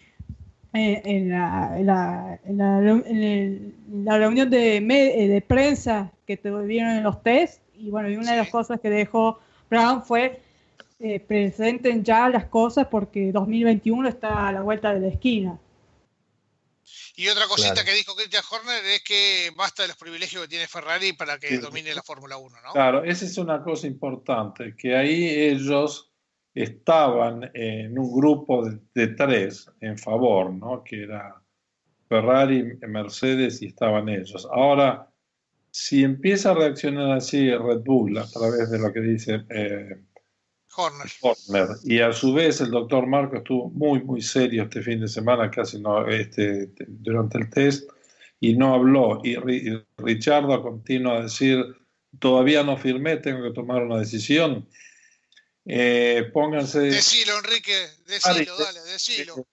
en la reunión de prensa que tuvieron en los test. Y bueno, y una de las cosas que dejó Brown fue presenten ya las cosas porque 2021 está a la vuelta de la esquina. Y otra cosita que dijo Christian Horner es que basta de los privilegios que tiene Ferrari para que domine la Fórmula 1, ¿no? Claro, esa es una cosa importante, que ahí ellos estaban en un grupo de tres en favor, ¿no? Que era Ferrari, Mercedes y estaban ellos. Ahora, si empieza a reaccionar así Red Bull a través de lo que dice Horner, y a su vez el doctor Marco estuvo muy, muy serio este fin de semana, casi no, durante el test, y no habló, y Richardo continúa a decir, todavía no firmé, tengo que tomar una decisión. Pónganse... Decilo, Enrique, decilo, dale, decilo.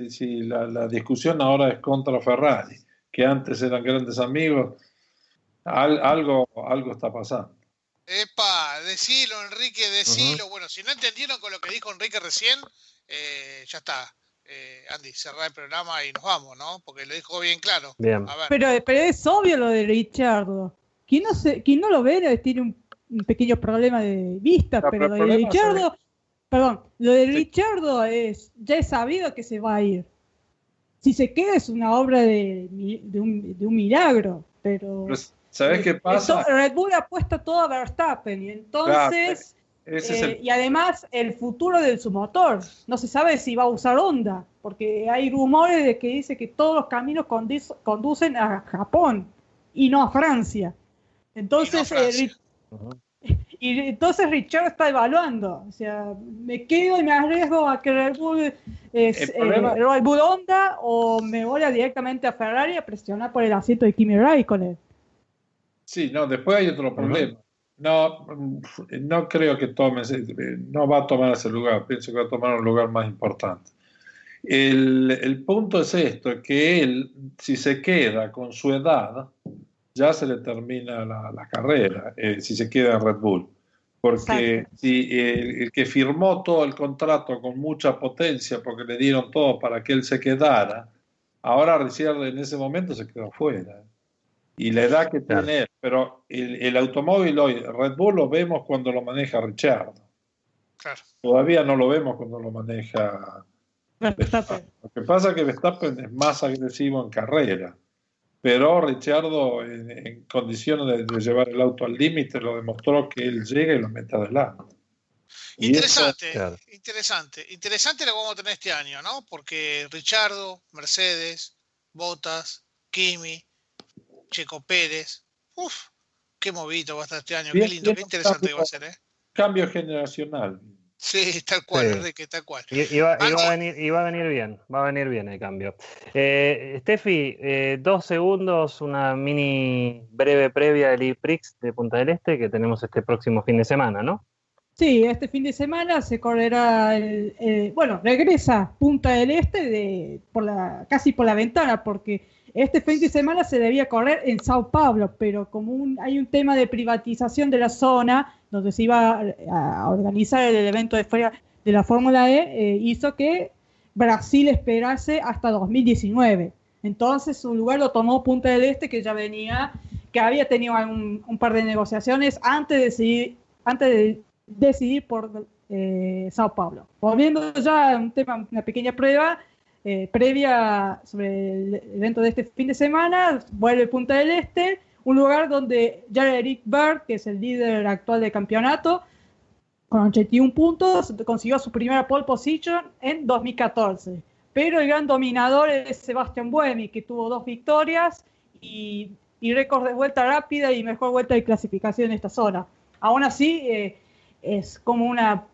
Sí, la discusión ahora es contra Ferrari, que antes eran grandes amigos. Algo está pasando. Epa, decilo, Enrique, decilo. Bueno, si no entendieron con lo que dijo Enrique recién, ya está. Andy, cerrá el programa y nos vamos, ¿no? Porque lo dijo bien claro. Bien. A ver. Pero es obvio lo de Richardo. Quien no lo ve tiene un pequeño problema de vista, pero lo de Richardo... Perdón, lo de Richardo ya es sabido que se va a ir. Si se queda es una obra de un milagro, pero ¿sabes qué pasa? Red Bull apuesta todo a Verstappen y entonces y además el futuro de su motor, no se sabe si va a usar Honda, porque hay rumores de que dice que todos los caminos conducen a Japón y no a Francia. Entonces y entonces Richard está evaluando, o sea, me quedo y me arriesgo a que Red Bull Red Bull Honda o me voy directamente a Ferrari a presionar por el asiento de Kimi Räikkönen. Sí, no, después hay otro problema. No creo que no va a tomar ese lugar, pienso que va a tomar un lugar más importante. El punto es esto, que él, si se queda con su edad, ya se le termina la carrera, si se queda en Red Bull. Porque si el que firmó todo el contrato con mucha potencia, porque le dieron todo para que él se quedara, ahora Ricciardo en ese momento se quedó fuera. Y la edad que tiene él, pero el automóvil hoy, Red Bull lo vemos cuando lo maneja Ricciardo. Claro. Todavía no lo vemos cuando lo maneja Verstappen. Lo que pasa es que Verstappen es más agresivo en carrera. Pero Ricciardo, en condiciones de llevar el auto al límite, lo demostró que él llega y lo mete adelante. Interesante lo que vamos a tener este año, ¿no? Porque Ricciardo, Mercedes, Bottas, Kimi, Checo Pérez, qué movido va a estar este año, qué lindo, qué interesante va a ser, ¿eh? Cambio generacional. Sí, tal cual, Enrique, tal cual. Y va a venir bien el cambio. Steffi, 2 segundos, una mini breve previa del E-Prix de Punta del Este que tenemos este próximo fin de semana, ¿no? Sí, este fin de semana se correrá regresa Punta del Este casi por la ventana, porque este fin de semana se debía correr en Sao Paulo, pero como hay un tema de privatización de la zona donde se iba a organizar el evento de la Fórmula E, hizo que Brasil esperase hasta 2019. Entonces su lugar lo tomó Punta del Este, que había tenido un par de negociaciones antes de decidir por Sao Paulo. Volviendo ya a un tema, una pequeña prueba, previa sobre el evento de este fin de semana, vuelve Punta del Este, un lugar donde Jan-Eric Berg, que es el líder actual del campeonato, con 81 puntos, consiguió su primera pole position en 2014. Pero el gran dominador es Sebastian Buemi, que tuvo 2 victorias y récord de vuelta rápida y mejor vuelta de clasificación en esta zona. Aún así, es como una...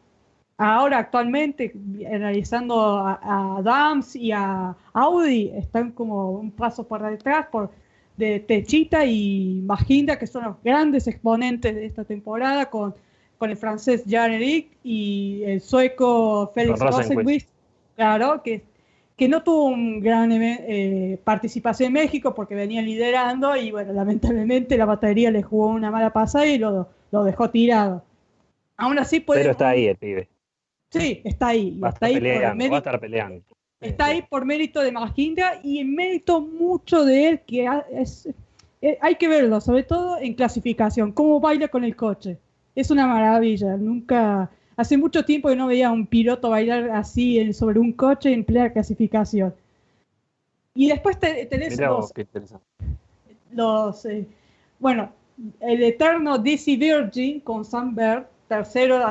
Ahora actualmente, analizando a Dams y a Audi, están como un paso por detrás de Techita y Majinda, que son los grandes exponentes de esta temporada, con el francés Jan-Eric y el sueco Felix Rosenqvist, claro, que no tuvo un gran participación en México porque venía liderando y bueno, lamentablemente la batería le jugó una mala pasada y lo dejó tirado. Aún así pero está ahí el pibe. Sí, está ahí. Va a estar peleando. Está ahí por mérito de Majinda y en mérito mucho de él, que hay que verlo, sobre todo en clasificación, cómo baila con el coche. Es una maravilla. Hace mucho tiempo que no veía a un piloto bailar así sobre un coche en plena clasificación. Y después tenés bueno, el eterno DC Virgin con Sam Bird, tercero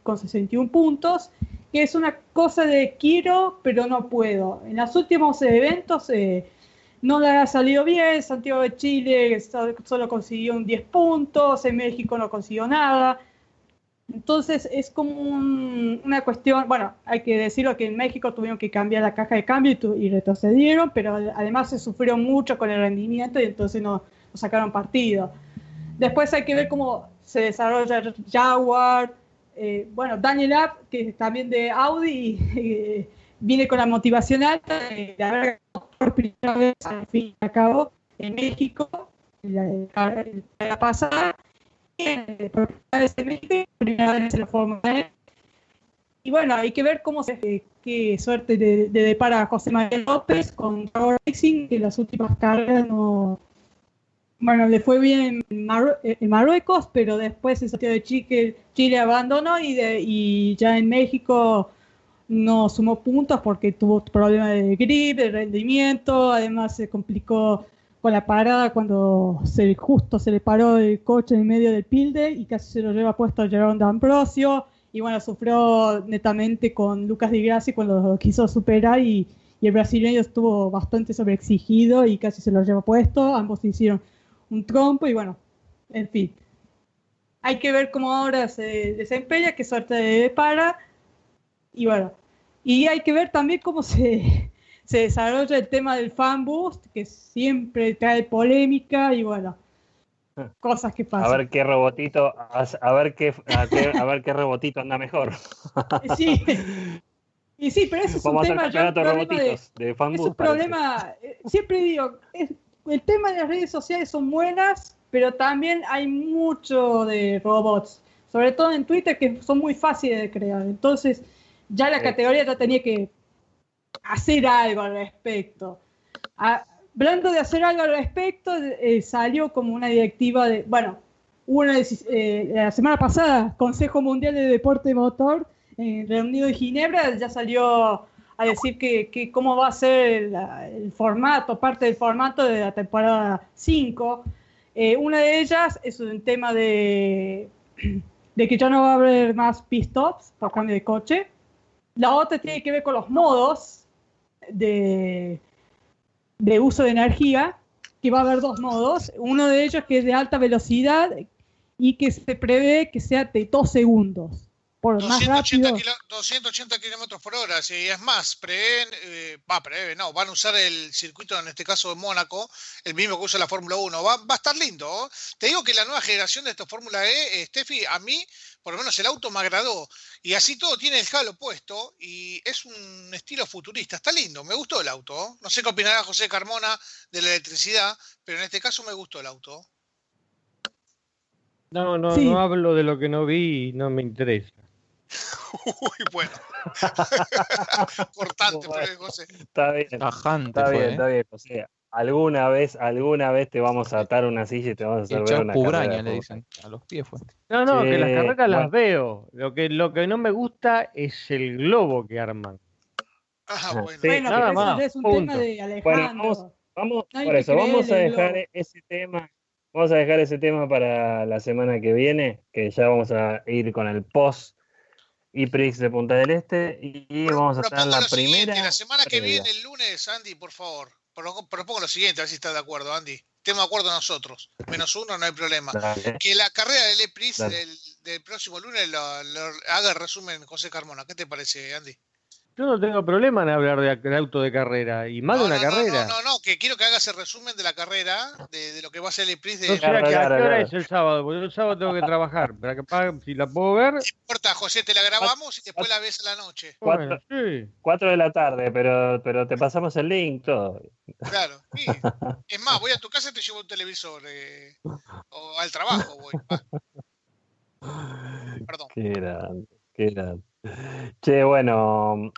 con 61 puntos, que es una cosa de quiero, pero no puedo. En los últimos eventos no le ha salido bien. Santiago de Chile solo consiguió 10 puntos, en México no consiguió nada. Entonces es como una cuestión, bueno, hay que decirlo que en México tuvieron que cambiar la caja de cambio y retrocedieron, pero además se sufrió mucho con el rendimiento y entonces no sacaron partido. Después hay que ver cómo se desarrolla Jaguar, bueno, Daniel Abt, que es también de Audi, viene con la motivación alta de haber por primera vez al fin y al cabo en México, la pasada, por primera vez en México, primera vez en la Fórmula E. Y bueno, hay que ver qué suerte le depara a José María López con Jaguar Racing, que en las últimas carreras bueno, le fue bien en Marruecos, pero después el Santiago de Chile abandonó y ya en México no sumó puntos porque tuvo problemas de grip, de rendimiento, además se complicó con la parada cuando justo se le paró el coche en medio del pilde y casi se lo lleva puesto a Jerome D'Ambrosio, y bueno, sufrió netamente con Lucas Di Grassi cuando lo quiso superar y el brasileño estuvo bastante sobreexigido y casi se lo lleva puesto, ambos hicieron un trompo y bueno, en fin. Hay que ver cómo ahora se desempeña, qué suerte le depara y bueno, y hay que ver también cómo se desarrolla el tema del fan boost, que siempre trae polémica y bueno, cosas que pasan. A ver qué robotito, a ver qué robotito anda mejor. Sí. Y sí, pero eso es un tema de fan boost. Es un problema, siempre digo, el tema de las redes sociales son buenas, pero también hay mucho de robots, sobre todo en Twitter, que son muy fáciles de crear. Entonces, ya la categoría ya tenía que hacer algo al respecto. Hablando de hacer algo al respecto, salió como una directiva de, bueno, la semana pasada, Consejo Mundial de Deporte Motor, reunido en Ginebra, ya salió a decir que cómo va a ser el formato, parte del formato de la temporada 5. Una de ellas es un tema de que ya no va a haber más pit stops por cambio de coche. La otra tiene que ver con los modos de uso de energía, que va a haber 2 modos. Uno de ellos que es de alta velocidad y que se prevé que sea de 2 segundos. Por 280 kilómetros por hora, si es más, van a usar el circuito, en este caso de Mónaco, el mismo que usa la Fórmula 1, va a estar lindo. Te digo que la nueva generación de esta Fórmula E, Steffi, a mí, por lo menos el auto me agradó, y así todo tiene el halo puesto, y es un estilo futurista, está lindo, me gustó el auto. No sé qué opinará José Carmona de la electricidad, pero en este caso me gustó el auto. No hablo de lo que no vi y no me interesa. Uy, bueno. Cortante, pero José. Está bien. Tajante, está bien, José. Alguna vez te vamos a atar una silla y te vamos a hacer ver una carrera. Le dicen. A los pies fue. No, que las carreras las veo. Lo que no me gusta es el globo que arman. Bueno. Sí, bueno, nada pero más, eso ya es un punto. tema de Alejandro. Vamos, No hay por que eso, vamos a creerle, dejar ese tema. Vamos a dejar ese tema para la semana que viene, que ya vamos a ir con el post IPRIX de Punta del Este y vamos a tener Propongo la lo siguiente, primera la semana que previa. viene, el lunes, Andy, por favor. Propongo lo siguiente, a ver si estás de acuerdo, Andy. Estemos de acuerdo nosotros. -1, no hay problema. Dale, Que la carrera del EPRIX dale. del próximo lunes lo haga el resumen José Carmona. ¿Qué te parece, Andy? Yo no tengo problema en hablar de auto de carrera, y más de una carrera. No, que quiero que hagas el resumen de la carrera, de lo que va a ser el EPRIX de... No sé a qué Claro. hora es el sábado, porque yo el sábado tengo que trabajar. Para que si la puedo ver. No importa, José, te la grabamos y después la ves a la noche. Bueno, sí. 4 de la tarde, pero te pasamos el link, todo. Claro, sí. Es más, voy a tu casa y te llevo un televisor. O al trabajo voy. Perdón. Qué grande. Che, bueno,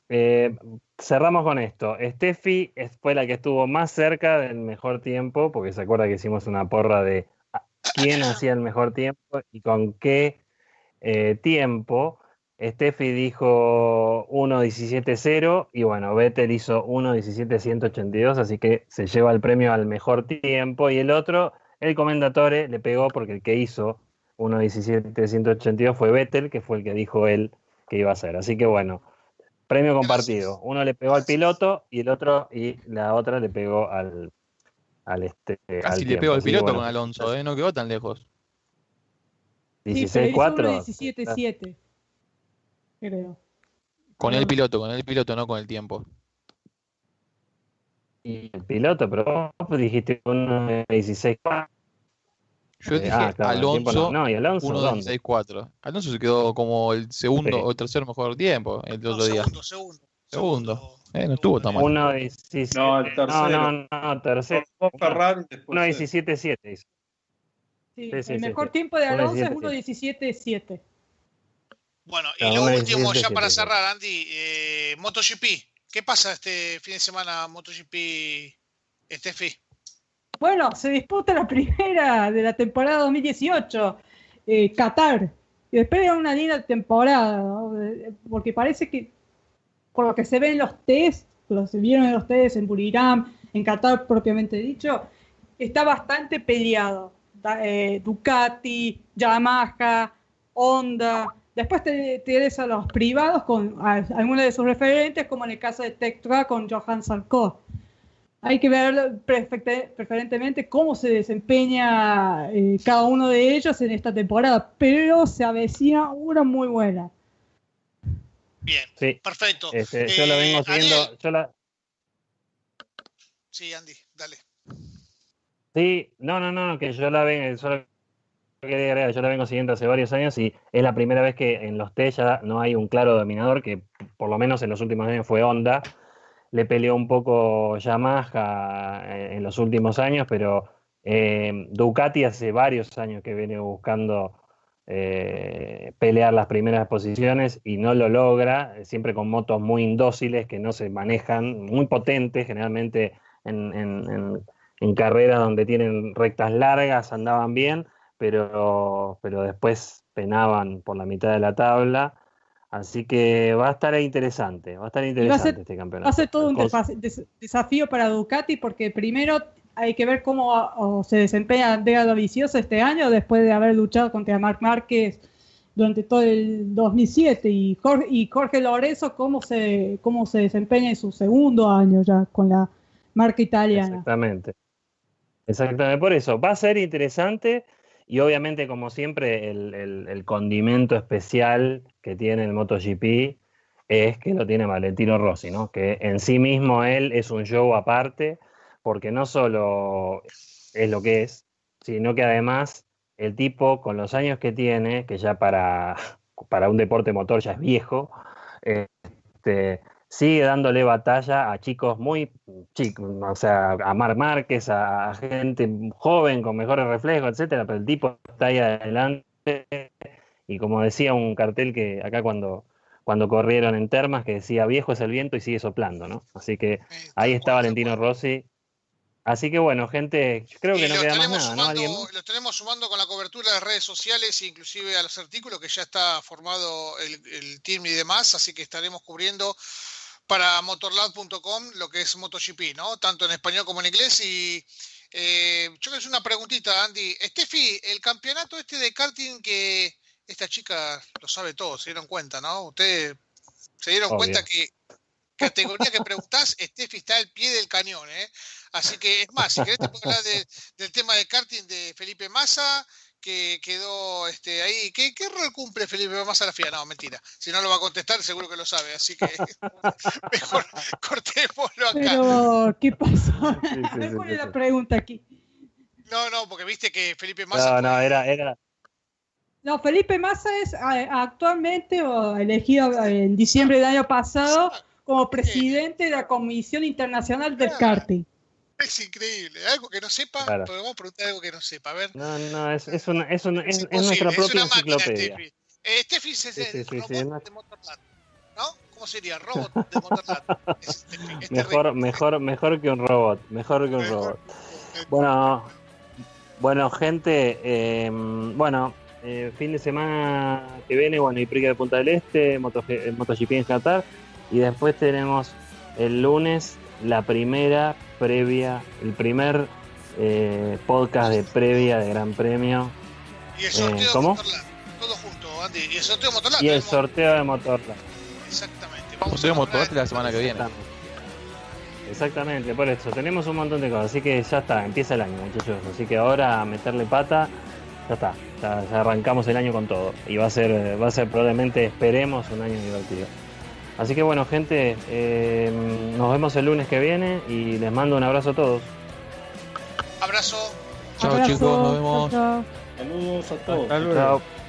cerramos con esto. Steffi fue la que estuvo más cerca del mejor tiempo, porque se acuerda que hicimos una porra de quién hacía el mejor tiempo y con qué tiempo. Steffi dijo 1.17.0 y bueno, Vettel hizo 1.17.182, así que se lleva el premio al mejor tiempo. Y el otro, el Commendatore, le pegó porque el que hizo 1.17.182 fue Vettel, que fue el que dijo él que iba a hacer. Así que bueno, premio compartido. Uno le pegó al piloto y la otra le pegó al Casi le pegó al piloto con Alonso, no quedó tan lejos. 16.4. 17.7, creo. Con el piloto, no con el tiempo. Y el piloto, pero vos dijiste 1.16.4. Yo dije claro, Alonso, y Alonso 1.16.4. Alonso se quedó como el segundo o el tercer mejor tiempo el otro día. Segundo. No estuvo tan mal. 1.17. No, el tercero. No, tercero. Ferrari después. 1.17.7 hizo. Sí, Sí, el sí, mejor sí. tiempo de Alonso es 1.17.7. 1.17.7. Bueno, y Claro, lo 1.17.7, último, ya para sí. cerrar, Andy, MotoGP. ¿Qué pasa este fin de semana MotoGP, Steffi? Bueno, se disputa la primera de la temporada 2018, Qatar. Y después de una linda temporada, ¿no? Porque parece que, por lo que se ve en los test, lo se vieron en los test en Buriram, en Qatar propiamente dicho, está bastante peleado. Ducati, Yamaha, Honda. Después tienes a los privados con algunos de sus referentes, como en el caso de Tectra con Johan Zarco. Hay que ver preferentemente cómo se desempeña cada uno de ellos en esta temporada, pero se avecina una muy buena. Bien, Sí. perfecto. Yo la vengo siguiendo. Sí, Andy, dale. Sí, no, que yo la vengo, solo quería agregar, yo la vengo siguiendo hace varios años y es la primera vez que en los test ya no hay un claro dominador, que por lo menos en los últimos años fue Honda. Le peleó un poco Yamaha en los últimos años, pero Ducati hace varios años que viene buscando pelear las primeras posiciones y no lo logra, siempre con motos muy indóciles que no se manejan, muy potentes, generalmente en carreras donde tienen rectas largas andaban bien, pero después penaban por la mitad de la tabla. Así que va a estar interesante este campeonato. Va a ser todo un desafío para Ducati, porque primero hay que ver cómo se desempeña Andrea Dovizioso este año, después de haber luchado contra Marc Márquez durante todo el 2007, y Jorge Lorenzo cómo se desempeña en su segundo año ya con la marca italiana. Exactamente, por eso va a ser interesante. Y obviamente, como siempre, el condimento especial que tiene el MotoGP es que lo tiene Valentino Rossi, ¿no? Que en sí mismo él es un show aparte, porque no solo es lo que es, sino que además el tipo, con los años que tiene, que ya para un deporte motor ya es viejo, sigue dándole batalla a chicos muy chicos, o sea, a Marc Márquez, a gente joven con mejores reflejos, etcétera, pero el tipo está ahí adelante y como decía un cartel que acá cuando corrieron en Termas, que decía viejo es el viento y sigue soplando, ¿no? Así que ahí está Valentino Rossi. Así que bueno, gente, creo que no queda más nada, ¿no? ¿Alguien más? Lo estaremos sumando con la cobertura de las redes sociales, inclusive a los artículos que ya está formado el team y demás, así que estaremos cubriendo para motorlab.com lo que es MotoGP, ¿no? Tanto en español como en inglés. Y yo les una preguntita, Andy. Steffi, el campeonato este de karting que esta chica lo sabe todo, se dieron cuenta, ¿no? Ustedes se dieron cuenta que categoría que preguntás, Steffi está al pie del cañón, ¿eh? Así que, es más, si querés te puedo hablar del tema de karting de Felipe Massa, que quedó ahí. ¿Qué rol cumple Felipe Massa a la FIA? No, mentira. Si no lo va a contestar, seguro que lo sabe. Así que mejor cortémoslo acá. Pero, ¿qué pasó? ¿Cuál es la pregunta aquí? No, porque viste que Felipe Massa... era... No, Felipe Massa es actualmente elegido en diciembre del año pasado como presidente de la Comisión Internacional del Karting. Es increíble, algo que no sepa, claro. Pero vamos a preguntar algo que no sepa, a ver. No, es nuestra propia enciclopedia. Steffi es el robot de Motorland, ¿no? ¿Cómo sería? Robot de Motorland. Mejor que un robot, Bueno, gente, fin de semana que viene, Iprica de Punta del Este, MotoGP en Qatar, y después tenemos el lunes la primera previa, el primer podcast de previa de Gran Premio. Y el sorteo de Motorland, todo junto, Andy. Y el sorteo de Motorland. Y el sorteo de Motorland. Exactamente. Vamos a Motorland la semana que viene. Exactamente, por eso. Tenemos un montón de cosas, así que ya está, empieza el año, muchachos. Así que ahora a meterle pata, ya está. Ya arrancamos el año con todo. Y va a ser probablemente, esperemos, un año divertido. Así que bueno, gente, nos vemos el lunes que viene y les mando un abrazo a todos. Abrazo. Chao, chicos, nos vemos. Chao. Saludos a todos. Chao.